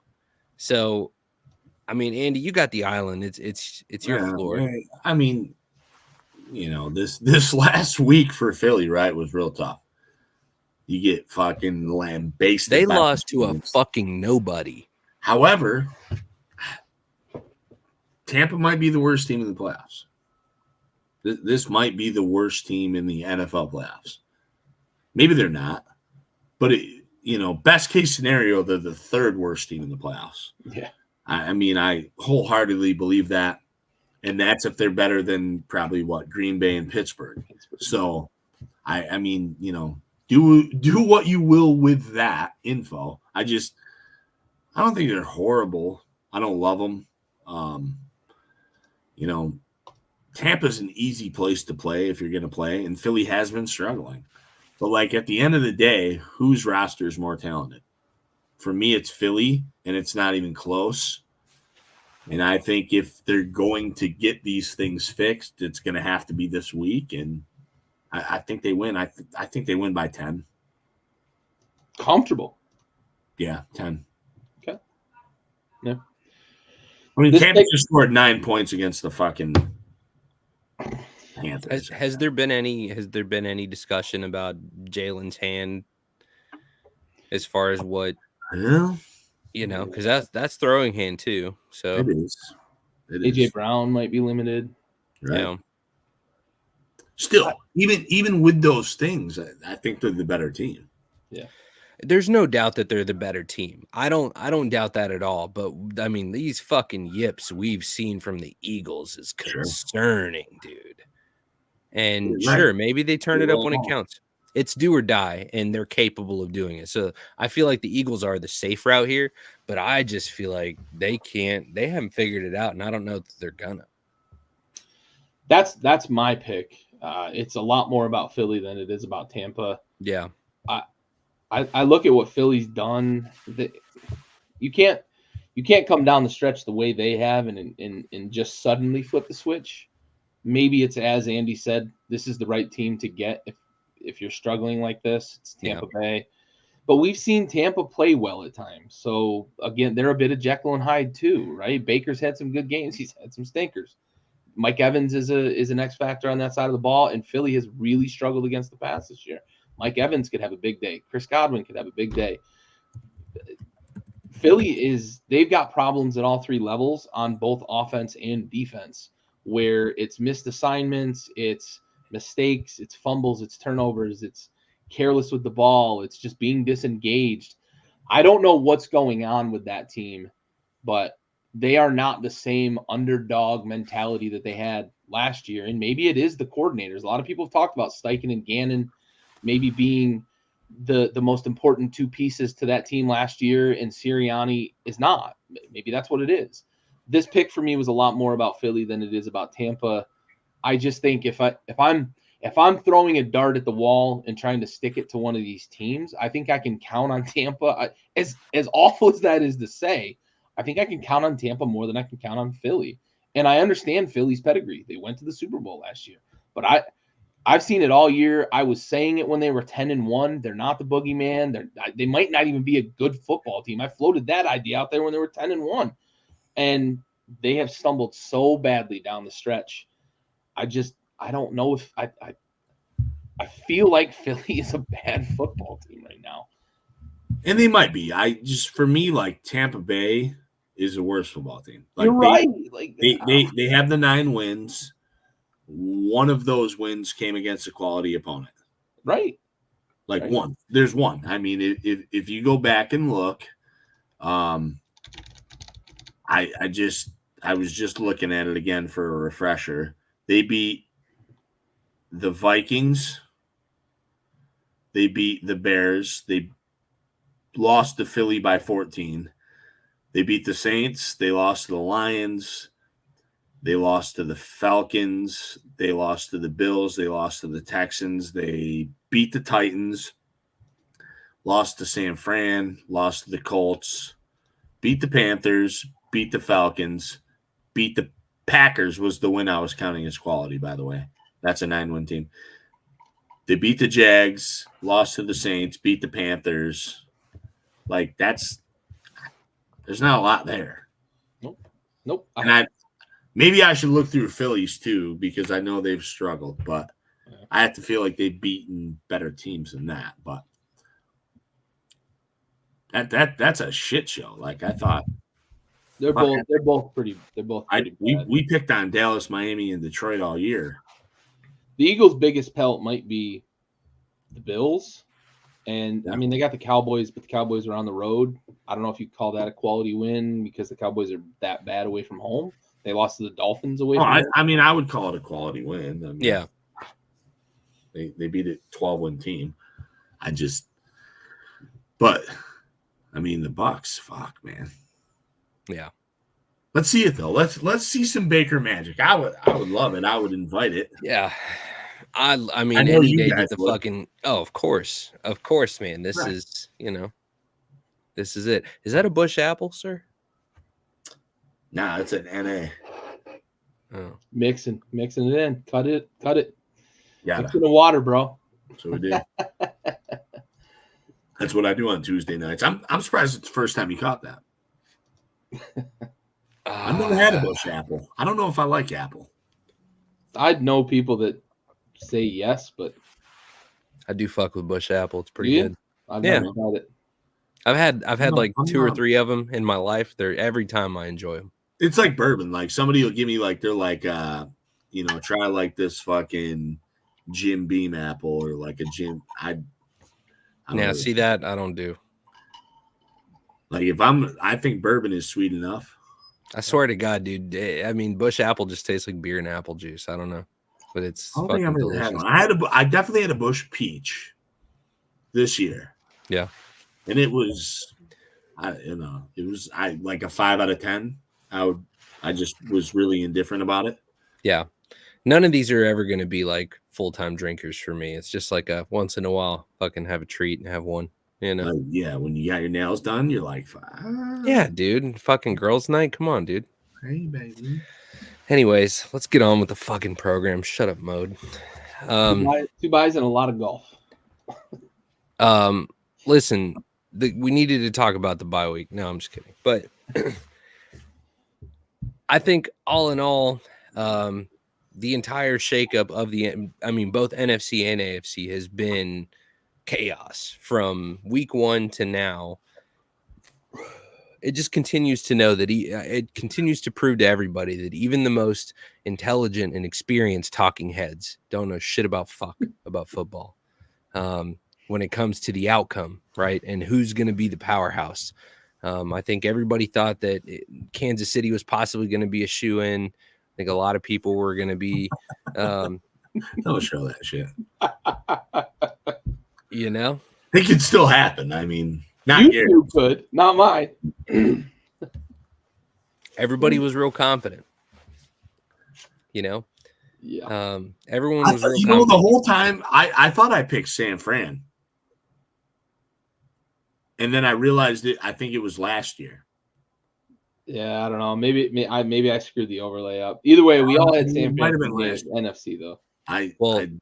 So, I mean, Andy, you got the island. It's your floor. I mean, this last week for Philly, right, was real tough. You get fucking lambasted. They lost to a fucking nobody. However, Tampa might be the worst team in the playoffs. This might be the worst team in the NFL playoffs. Maybe they're not, but best case scenario, they're the third worst team in the playoffs. Yeah. I mean, I wholeheartedly believe that, and that's if they're better than probably Green Bay and Pittsburgh. So, I mean, do what you will with that info. I don't think they're horrible. I don't love them. Tampa's an easy place to play if you're going to play, and Philly has been struggling. But, at the end of the day, whose roster is more talented? For me, it's Philly, and it's not even close. And I think if they're going to get these things fixed, it's going to have to be this week, and I think they win. I think they win by 10. Comfortable. Yeah, 10. Okay. Yeah. I mean, Tampa just scored 9 points against the fucking Panthers. Has there been any discussion about Jalen's hand as far as what? Yeah. Because that's throwing hand too. So it is. AJ Brown might be limited. Right. Still, even with those things, I think they're the better team. Yeah. There's no doubt that they're the better team. I don't doubt that at all. But I mean, these fucking yips we've seen from the Eagles is concerning, dude. And sure, maybe they turn it up when it counts. It's do or die, and they're capable of doing it. So I feel like the Eagles are the safe route here, but I just feel like they haven't figured it out, and I don't know that they're gonna. That's my pick. It's a lot more about Philly than it is about Tampa. Yeah. I look at what Philly's done. You can't come down the stretch the way they have and just suddenly flip the switch. Maybe it's, as Andy said, this is the right team to get if you're struggling like this. It's Tampa Bay. But we've seen Tampa play well at times. So, again, they're a bit of Jekyll and Hyde too, right? Baker's had some good games. He's had some stinkers. Mike Evans is an X factor on that side of the ball, and Philly has really struggled against the pass this year. Mike Evans could have a big day. Chris Godwin could have a big day. They've got problems at all three levels on both offense and defense, where it's missed assignments, it's mistakes, it's fumbles, it's turnovers, it's careless with the ball, it's just being disengaged. I don't know what's going on with that team, but they are not the same underdog mentality that they had last year. And maybe it is the coordinators. A lot of people have talked about Steichen and Gannon maybe being the most important two pieces to that team last year, and Sirianni is not. Maybe that's what it is. this pick for me was a lot more about Philly than it is about Tampa. I just think if I'm throwing a dart at the wall and trying to stick it to one of these teams, I think I can count on Tampa. As awful as that is to say, I think I can count on Tampa more than I can count on Philly. And I understand Philly's pedigree. They went to the Super Bowl last year. But I've seen it all year. I was saying it when they were 10-1. They're not the boogeyman. They might not even be a good football team. I floated that idea out there when they were 10-1. And they have stumbled so badly down the stretch. I don't know if I feel like Philly is a bad football team right now. And they might be. For me, like Tampa Bay is a worse football team. Like You're right. Like they have the 9 wins. One of those wins came against a quality opponent. Right. Like right. one. There's one. I mean, if you go back and look, I was just looking at it again for a refresher. They beat the Vikings. They beat the Bears. They lost to Philly by 14. They beat the Saints. They lost to the Lions. They lost to the Falcons. They lost to the Bills. They lost to the Texans. They beat the Titans. Lost to San Fran. Lost to the Colts. Beat the Panthers. Beat the Falcons. Beat the Packers was the win I was counting as quality, by the way. That's a 9-win team. They beat the Jags. Lost to the Saints. Beat the Panthers. Like, there's not a lot there. Nope. And maybe I should look through Phillies too, because I know they've struggled, but I have to feel like they've beaten better teams than that. But that's a shit show. Like I thought. They're both pretty bad. We picked on Dallas, Miami, and Detroit all year. The Eagles' biggest pelt might be the Bills. And, I mean, they got the Cowboys, but the Cowboys are on the road. I don't know if you call that a quality win because the Cowboys are that bad away from home. They lost to the Dolphins away from home. I mean, I would call it a quality win. I mean, yeah. They beat a 12-win team. But, I mean, the Bucs, fuck, man. Yeah. Let's see it, though. Let's see some Baker magic. I would love it. I would invite it. Yeah. I mean, any day that the fucking – oh, of course, man. This is, this is it. Is that a Bush apple, sir? Nah, it's an NA. Oh. Mixing it in. Cut it. Yeah. Mix it in water, bro. So we did. That's what I do on Tuesday nights. I'm surprised it's the first time you caught that. I've never had a Bush apple. I don't know if I like apple. I'd know people that say yes, but I do fuck with Bush apple. It's pretty good. I've never had it. I've had like 2 or 3 of them in my life. Every time I enjoy them. It's like bourbon. Like somebody will give me like they're like try like this fucking Jim Beam apple or like a Jim. See that I don't do. Like I think bourbon is sweet enough. I swear to God, dude. I mean, Bush apple just tastes like beer and apple juice. I don't know, but it's fucking delicious. I definitely had a Bush peach this year. Yeah, and it was, like a 5 out of 10. I just was really indifferent about it. Yeah, none of these are ever going to be like full-time drinkers for me. It's just like a once in a while, fucking have a treat and have one. Yeah, when you got your nails done, you're like, yeah, dude, fucking girls' night. Come on, dude. Hey, baby. Anyways, let's get on with the fucking program. Shut up, mode. 2 buys and a lot of golf. Listen, we needed to talk about the bye week. No, I'm just kidding. But I think all in all, the entire shakeup of both NFC and AFC has been chaos from week 1 to now. It just continues to know that it continues to prove to everybody that even the most intelligent and experienced talking heads don't know shit about football when it comes to the outcome, right? And who's going to be the powerhouse. I think everybody thought that Kansas City was possibly going to be a shoe-in. I think a lot of people were going to be don't show that shit. It could still happen. I mean, not you could, not mine. everybody was real confident. Yeah. Everyone was real confident. The whole time I thought I picked San Fran. And then I realized I think it was last year. Yeah, I don't know. Maybe I screwed the overlay up. Either way, we all had San might Fran have been last NFC though.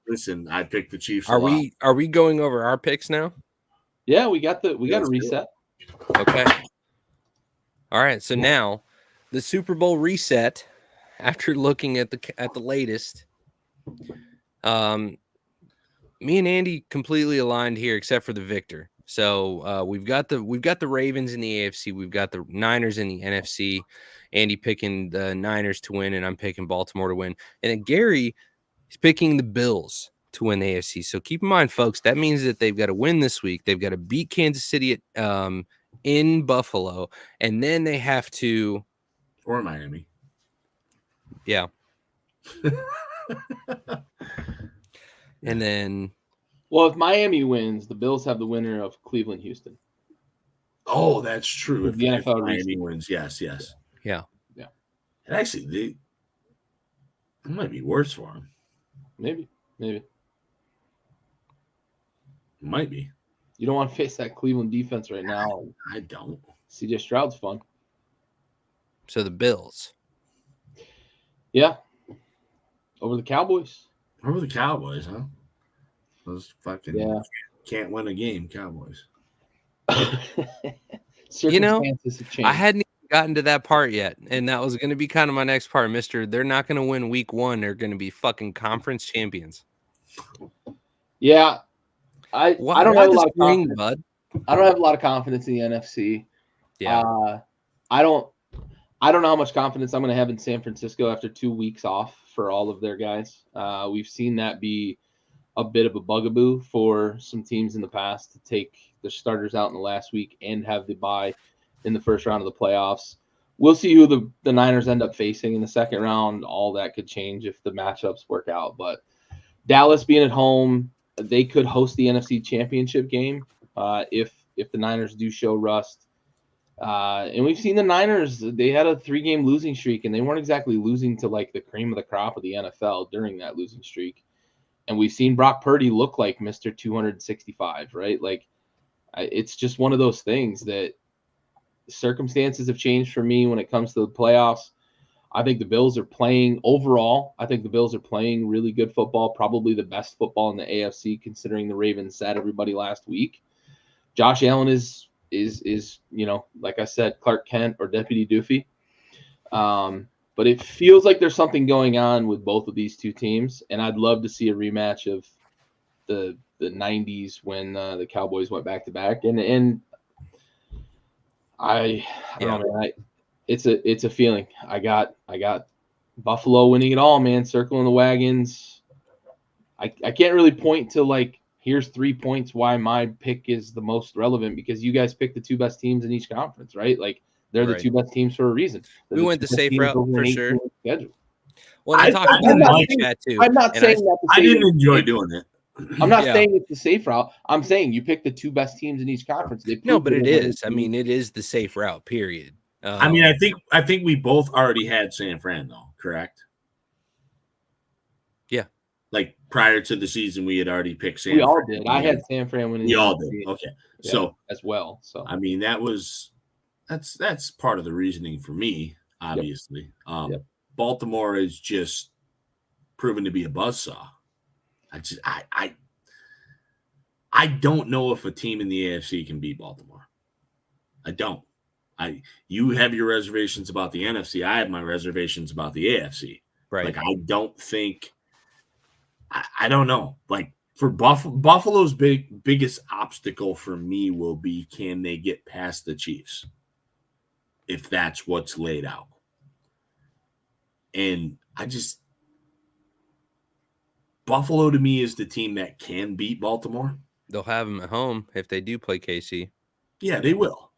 Listen, I picked the Chiefs. Are we going over our picks now? Yeah, we got a reset. Okay. All right. So now the Super Bowl reset, after looking at the latest, me and Andy completely aligned here, except for the victor. So we've got the Ravens in the AFC, we've got the Niners in the NFC. Andy picking the Niners to win, and I'm picking Baltimore to win. And then Gary is picking the Bills to win the AFC. So keep in mind, folks, that means that they've got to win this week. They've got to beat Kansas City in Buffalo, and then they have to or Miami. Yeah. And then well, if Miami wins, the Bills have the winner of Cleveland Houston. Oh, that's true. If the NFL Miami wins, yes. Yeah. And actually, it might be worse for them. Maybe. Might be. You don't want to face that Cleveland defense right now. I don't. CJ Stroud's fun. So the Bills. Yeah. Over the Cowboys. Over the Cowboys, huh? Those fucking can't win a game, Cowboys. Circumstances have changed. I hadn't even gotten to that part yet, and that was going to be kind of my next part, Mister. They're not going to win week 1. They're going to be fucking conference champions. Yeah. I don't have a lot of confidence. Bud? I don't have a lot of confidence in the NFC. Yeah. I don't know how much confidence I'm going to have in San Francisco after 2 weeks off for all of their guys. We've seen that be a bit of a bugaboo for some teams in the past to take their starters out in the last week and have the bye in the first round of the playoffs. We'll see who the Niners end up facing in the second round. All that could change if the matchups work out. But Dallas being at home, they could host the NFC Championship game if the Niners do show rust. And we've seen the Niners, they had a 3-game losing streak, and they weren't exactly losing to like the cream of the crop of the NFL during that losing streak. And we've seen Brock Purdy look like Mr. 265, right? Like, it's just one of those things that circumstances have changed for me when it comes to the playoffs. I think the Bills are playing overall. I think the Bills are playing really good football, probably the best football in the AFC, considering the Ravens sat everybody last week. Josh Allen is like I said, Clark Kent or Deputy Doofy. But it feels like there's something going on with both of these two teams, and I'd love to see a rematch of the 90s when the Cowboys went back to back. And I don't know, man. It's a feeling. I got Buffalo winning it all, man, circling the wagons. I can't really point to like, here's 3 points why my pick is the most relevant, because you guys picked the 2 best teams in each conference, right? Like, they're the 2 best teams for a reason. We went the safe route for sure. Schedule. Well, I talked about it in chat too. I'm not saying that. I didn't enjoy doing it. I'm not saying it's the safe route. I'm saying you pick the 2 best teams in each conference. No, but it is. I mean, it is the safe route. Period. I mean, I think we both already had San Fran, though. Correct? Yeah. Like prior to the season, we had already picked San Fran. We all did. I had San Fran winning. We all did. Okay. Yeah, so as well. So I mean, that's part of the reasoning for me, obviously. Yep. Baltimore is just proven to be a buzzsaw. I don't know if a team in the AFC can beat Baltimore. I don't. You have your reservations about the NFC. I have my reservations about the AFC. Right. Like, I don't think I don't know. Like, for Buffalo's biggest obstacle for me will be, can they get past the Chiefs? If that's what's laid out. And Buffalo to me is the team that can beat Baltimore. They'll have them at home if they do play KC. Yeah, they will.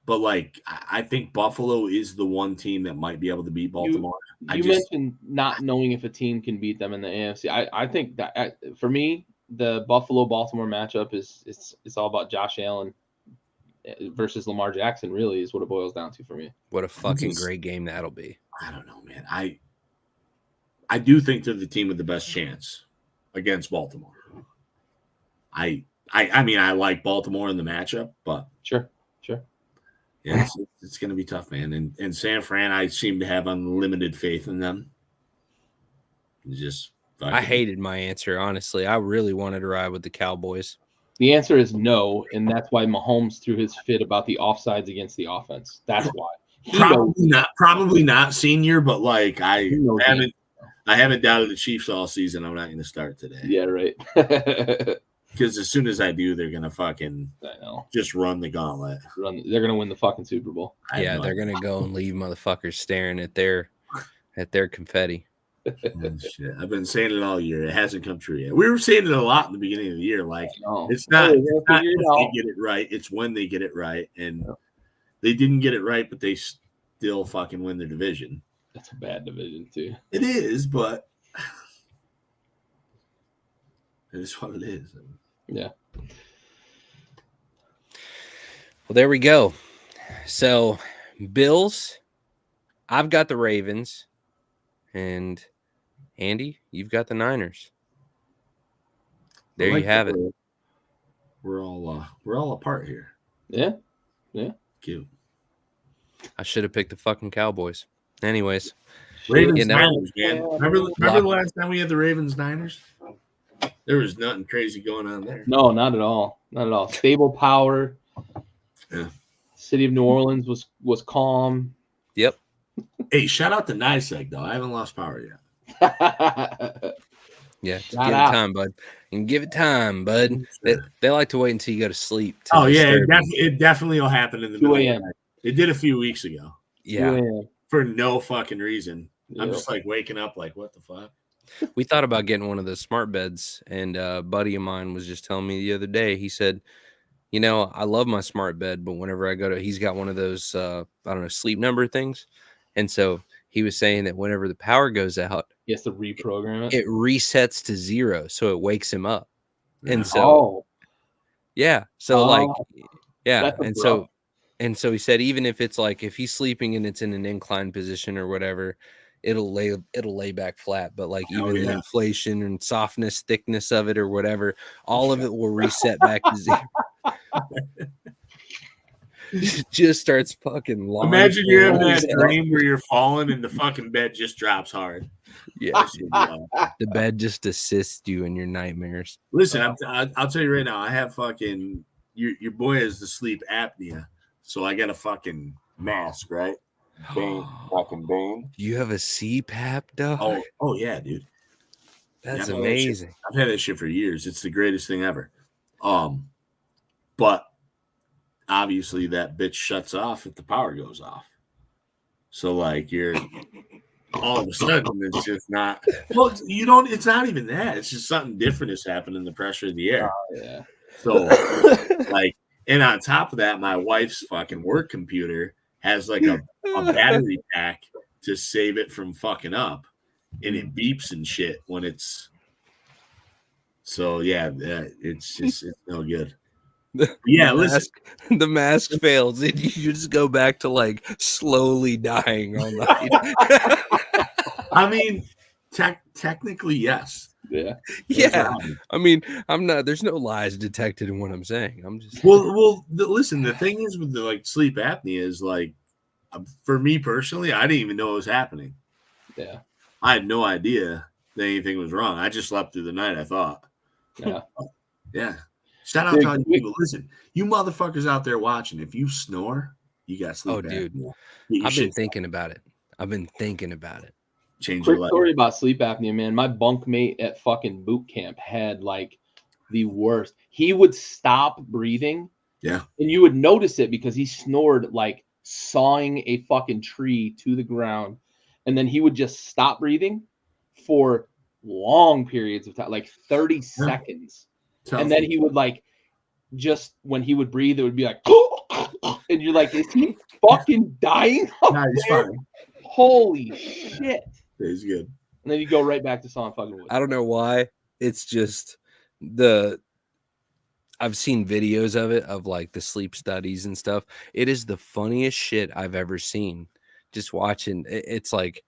But, like, I think Buffalo is the one team that might be able to beat Baltimore. You mentioned not knowing if a team can beat them in the AFC. I think that, for me, the Buffalo-Baltimore matchup is all about Josh Allen versus Lamar Jackson really is what it boils down to for me. What a fucking great game that'll be. I don't know, man. I do think they're the team with the best chance against Baltimore. I mean, I like Baltimore in the matchup, but sure. Yeah, it's going to be tough, man. And San Fran, I seem to have unlimited faith in them. I hated my answer, honestly. I really wanted to ride with the Cowboys. The answer is no, and that's why Mahomes threw his fit about the offsides against the offense. That's why. Probably not senior, but like I haven't doubted the Chiefs all season. I'm not going to start today. Yeah, right. Because as soon as I do, they're gonna fucking just run the gauntlet. They're gonna win the fucking Super Bowl. Yeah, they're gonna go and leave motherfuckers staring at their confetti. Shit. I've been saying it all year. It hasn't come true yet. We were saying it a lot in the beginning of the year. Like it's not if they get it right, it's when they get it right. And they didn't get it right, but they still fucking win their division. That's a bad division too. It is, but it is what it is. Yeah. Well, there we go. So, Bills, I've got the Ravens, and Andy, you've got the Niners. There you have it. We're all apart here. Yeah. Cute. I should have picked the fucking Cowboys. Anyways, Ravens Niners, man. Remember the last time we had the Ravens Niners? There was nothing crazy going on there. No, not at all. Not at all. Stable power. Yeah. City of New Orleans was calm. Yep. Hey, shout out to NYSEG, though. I haven't lost power yet. Yeah, just give it time, bud. And give it time, bud. They like to wait until you go to sleep. Oh, yeah. It definitely will happen in the middle 2 a.m. It did a few weeks ago. Yeah. For no fucking reason. Yep. I'm just like waking up like, what the fuck? We thought about getting one of those smart beds, and a buddy of mine was just telling me the other day, he said, you know, I love my smart bed, but whenever I go to, he's got one of those, I don't know, sleep number things. And so he was saying that whenever the power goes out, he has to reprogram it. It resets to 0, so it wakes him up. And so, yeah. So and so he said, even if it's like, if he's sleeping and it's in an inclined position or whatever, it'll lay back flat. But like even the inflation and softness, thickness of it or whatever, all of it will reset back to 0. Just starts fucking long. Imagine you're having that dream where you're falling and the fucking bed just drops hard. Yeah. The bed just assists you in your nightmares. Listen, I'll tell you right now, I have fucking your boy has the sleep apnea, so I got a fucking mask, right? Bane. You have a CPAP, dog? Oh yeah, dude. That's amazing. I've had that shit for years. It's the greatest thing ever. But obviously that bitch shuts off if the power goes off. So like you're all of a sudden it's just not. Well, it's not even that. It's just something different has happened in the pressure of the air. Yeah. So like, and on top of that, my wife's fucking work computer has like a battery pack to save it from fucking up, and it beeps and shit when it's. So yeah, it's no good. Listen, the mask fails, and you just go back to like slowly dying all night. I mean, technically, yes. Yeah. I mean, I'm not. There's no lies detected in what I'm saying. I'm just. Listen. The thing is with the like sleep apnea is like, for me personally, I didn't even know it was happening. Yeah. I had no idea that anything was wrong. I just slept through the night. I thought. Yeah. Yeah. Shout out to all you people. Listen, you motherfuckers out there watching, if you snore, you got sleep. Oh, dude. I've been thinking about it. Change Quick your life. story about sleep apnea, man. My bunkmate at fucking boot camp had like the worst. He would stop breathing. Yeah. And you would notice it because he snored like sawing a fucking tree to the ground. And then he would just stop breathing for long periods of time, like 30 seconds. And then he would like, just when he would breathe, it would be like, and you're like, is he fucking dying? Nah, he's fine. Holy shit. He's good. And then you go right back to sawing fucking wood. I don't know why. It's just I've seen videos of it, of like the sleep studies and stuff. It is the funniest shit I've ever seen. Just watching, it's like,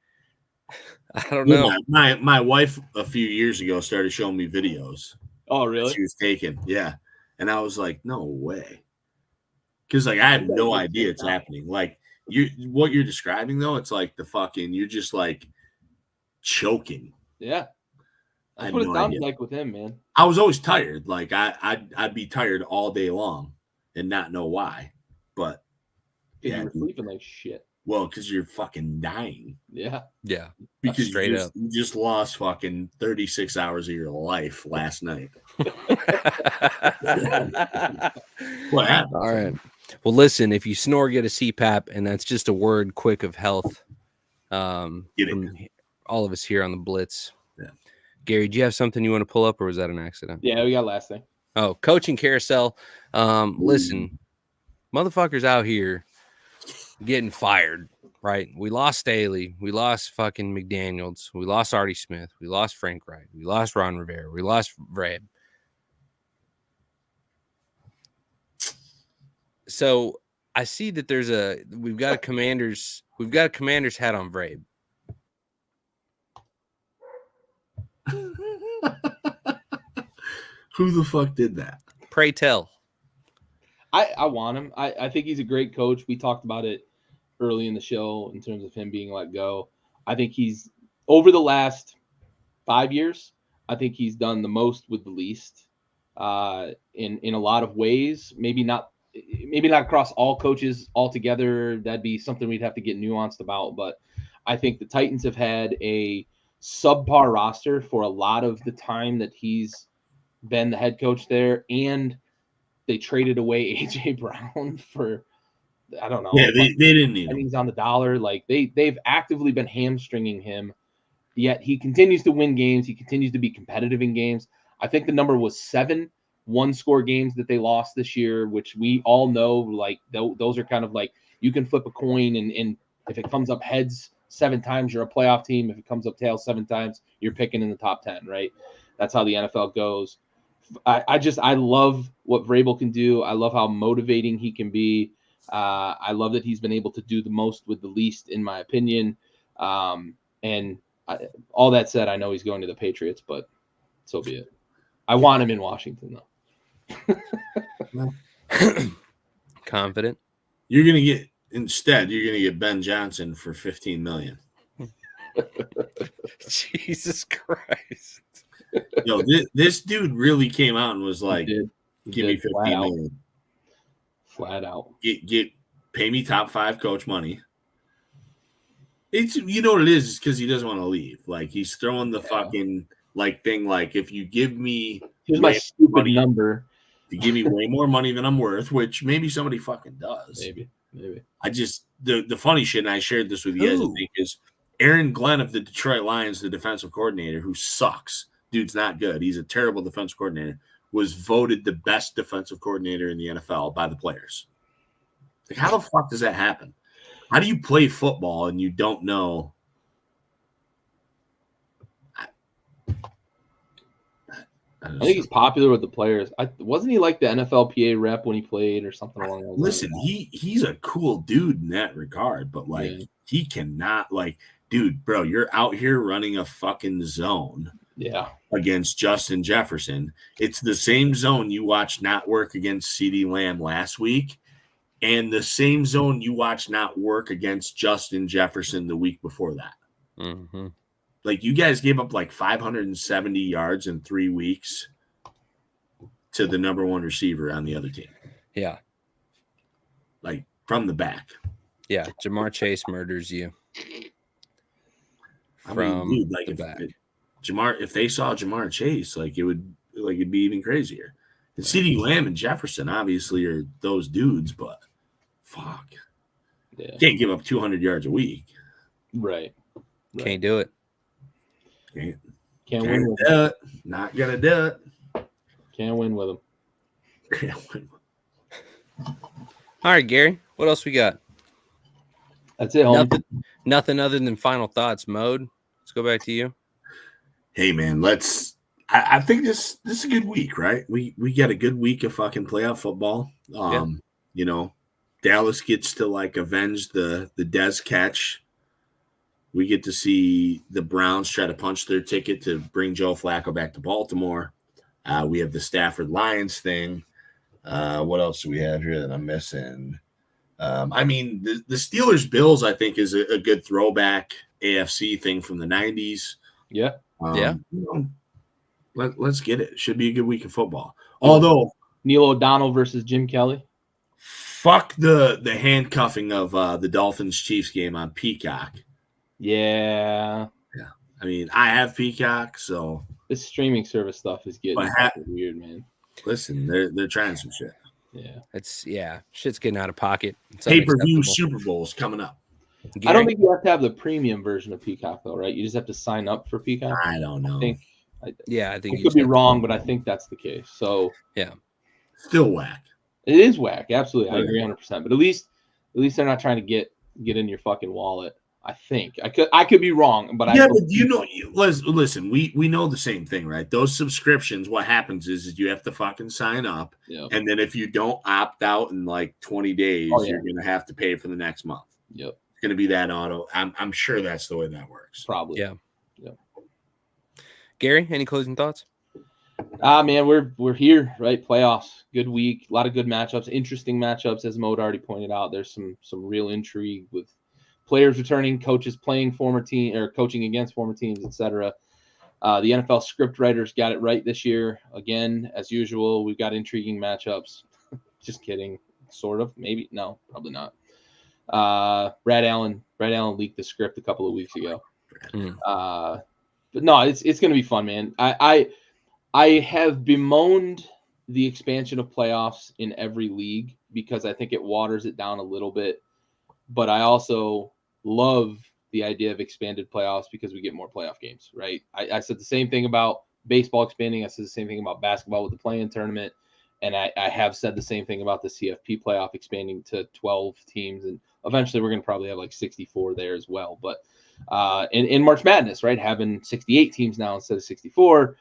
I don't know. My wife a few years ago started showing me videos. Oh, really? She was taking, yeah, and I was like, no way, because like I have no idea it's happening. Like what you're describing though, it's like you're just like choking. Yeah. That's what it sounded like with him, man. I was always tired. Like I'd be tired all day long and not know why. But yeah, you were sleeping like shit. Well, because you're fucking dying. Yeah. Yeah. Because you just lost fucking 36 hours of your life last night. What happened? All right. Well, listen, if you snore, get a CPAP, and that's just a word quick of health from all of us here on the Blitz. Yeah. Gary, do you have something you want to pull up, or was that an accident? Yeah, we got last thing. Oh, coaching carousel. Listen, motherfuckers out here getting fired, right? We lost Staley. We lost fucking McDaniels. We lost Artie Smith. We lost Frank Wright. We lost Ron Rivera. We lost Vrab. So I see that we've got a commander's hat on Vrab. Who the fuck did that? Pray tell. I want him. I think he's a great coach. We talked about it early in the show in terms of him being let go. I think he's over the last 5 years. I think he's done the most with the least in a lot of ways. Maybe not across all coaches altogether. That'd be something we'd have to get nuanced about. But I think the Titans have had a subpar roster for a lot of the time that he's been the head coach there, and they traded away AJ Brown for, I don't know. Yeah, they didn't need him. He's on the dollar. Like they've actively been hamstringing him, yet he continues to win games. He continues to be competitive in games. I think the number was 7 one-score games that they lost this year, which we all know, like those are kind of like you can flip a coin, and if it comes up heads 7 times, you're a playoff team. If it comes up tails 7 times, you're picking in the top 10, right? That's how the NFL goes. I love what Vrabel can do. I love how motivating he can be. I love that he's been able to do the most with the least, in my opinion. All that said, I know he's going to the Patriots, but so be it. I want him in Washington, though. Confident? You're going to get Ben Johnson for $15 million. Jesus Christ. No, this dude really came out and was like, give me $15 million. Flat out. Pay me top 5 coach money. It's, you know what it is? It's because he doesn't want to leave. Like, he's throwing the fucking thing. Like, if you give me, here's my stupid number. If you give me way more money than I'm worth, which maybe somebody fucking does. Maybe. I just the funny shit, and I shared this with you guys, I think, is Aaron Glenn of the Detroit Lions, the defensive coordinator, who sucks. Dude's not good. He's a terrible defensive coordinator. Was voted the best defensive coordinator in the NFL by the players. Like, how the fuck does that happen? How do you play football and you don't know? I think he's popular with the players. Wasn't he like the NFLPA rep when he played or something along those lines? Listen, he's a cool dude in that regard, but he cannot, dude, bro, you're out here running a fucking zone. Yeah. Against Justin Jefferson. It's the same zone you watched not work against CeeDee Lamb last week, and the same zone you watched not work against Justin Jefferson the week before that. Mm-hmm. Like, you guys gave up 570 yards in 3 weeks to the number 1 receiver on the other team. Yeah. From the back. Yeah. Jamar Chase murders you. The back. If they saw Jamar Chase, it'd be even crazier. And CeeDee Lamb and Jefferson obviously are those dudes, but fuck. Yeah. Can't give up 200 yards a week. Right. Can't do it. Can't win with it. Not gonna do it. Can't win with them. Can't win. All right, Gary. What else we got? That's it, homie. Nothing other than final thoughts. Mode. Let's go back to you. Hey man, let's I think this is a good week, right? We get a good week of fucking playoff football. You know, Dallas gets to like avenge the Dez catch. We get to see the Browns try to punch their ticket to bring Joe Flacco back to Baltimore. We have the Stafford Lions thing. What else do we have here that I'm missing? I mean, the Steelers Bills, I think, is a good throwback AFC thing from the 90s. Yeah. You know, let's get it. Should be a good week of football. Although Neil O'Donnell versus Jim Kelly. Fuck the handcuffing of the Dolphins Chiefs game on Peacock. Yeah. I mean, I have Peacock, so this streaming service stuff is getting weird, man. Listen, they're trying some shit. Yeah. Shit's getting out of pocket. Pay-per-view Super Bowl's coming up. I don't think you have to have the premium version of Peacock, though, right? You just have to sign up for Peacock. I don't know. I think could be wrong, but I think that's the case. So still whack. It is whack, absolutely. I agree 100%. But at least they're not trying to get in your fucking wallet. I think I could be wrong, but but you know, listen, we know the same thing, right? Those subscriptions, what happens is you have to fucking sign up, and then if you don't opt out in like 20 days, you're gonna have to pay for the next month. Yep, it's gonna be that auto. I'm sure that's the way that works. Probably. Yeah. Gary, any closing thoughts? Man, we're here, right? Playoffs, good week, a lot of good matchups, interesting matchups, as Mo already pointed out. There's some real intrigue with players returning, coaches playing former team or coaching against former teams, etc. The NFL script writers got it right this year. Again, as usual, we've got intriguing matchups. Just kidding. Sort of. Maybe. No, probably not. Brad Allen leaked the script a couple of weeks ago. But no, it's going to be fun, man. I have bemoaned the expansion of playoffs in every league because I think it waters it down a little bit. But I also love the idea of expanded playoffs because we get more playoff games, right? I said the same thing about baseball expanding. I said the same thing about basketball with the play-in tournament. And I have said the same thing about the CFP playoff expanding to 12 teams. And eventually we're going to probably have like 64 there as well. But in March Madness, right, having 68 teams now instead of 64.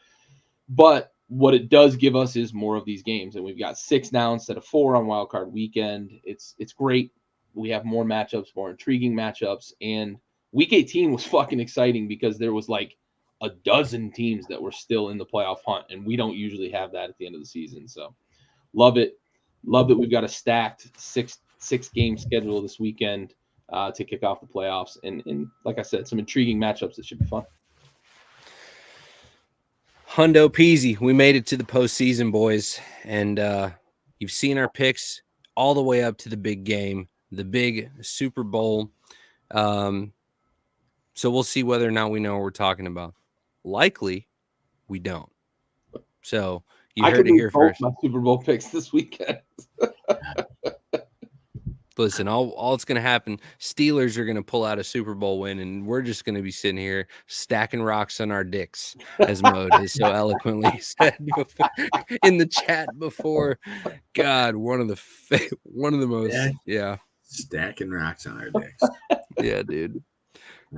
But what it does give us is more of these games. And we've got 6 now instead of 4 on Wildcard weekend. It's great. We have more matchups, more intriguing matchups. And week 18 was fucking exciting because there was like a dozen teams that were still in the playoff hunt. And we don't usually have that at the end of the season. So love it. Love that we've got a stacked six game schedule this weekend to kick off the playoffs. And like I said, some intriguing matchups that should be fun. Hundo peasy. We made it to the postseason, boys. And you've seen our picks all the way up to the big game. The big Super Bowl. So we'll see whether or not we know what we're talking about. Likely, we don't. So you heard it here first. My Super Bowl picks this weekend. Listen, all it's going to happen, Steelers are going to pull out a Super Bowl win, and we're just going to be sitting here stacking rocks on our dicks, as Mo has so eloquently said before, in the chat before. God, one of the most, stacking rocks on our dicks. Yeah, dude.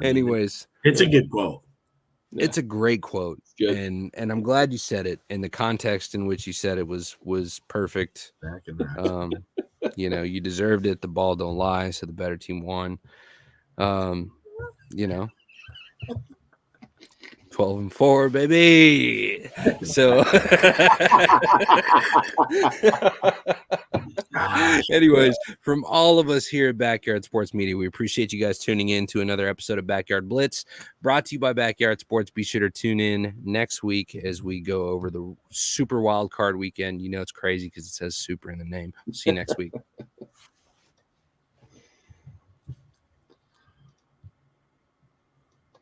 Anyways, it's a good quote. It's a great quote, and I'm glad you said it. And the context in which you said it was perfect. You know, you deserved it. The ball don't lie, so the better team won. You know, 12-4, baby. So, anyways, from all of us here at Backyard Sports Media, we appreciate you guys tuning in to another episode of Backyard Blitz, brought to you by Backyard Sports. Be sure to tune in next week as we go over the Super Wildcard weekend. You know, it's crazy because it says super in the name. We'll see you next week.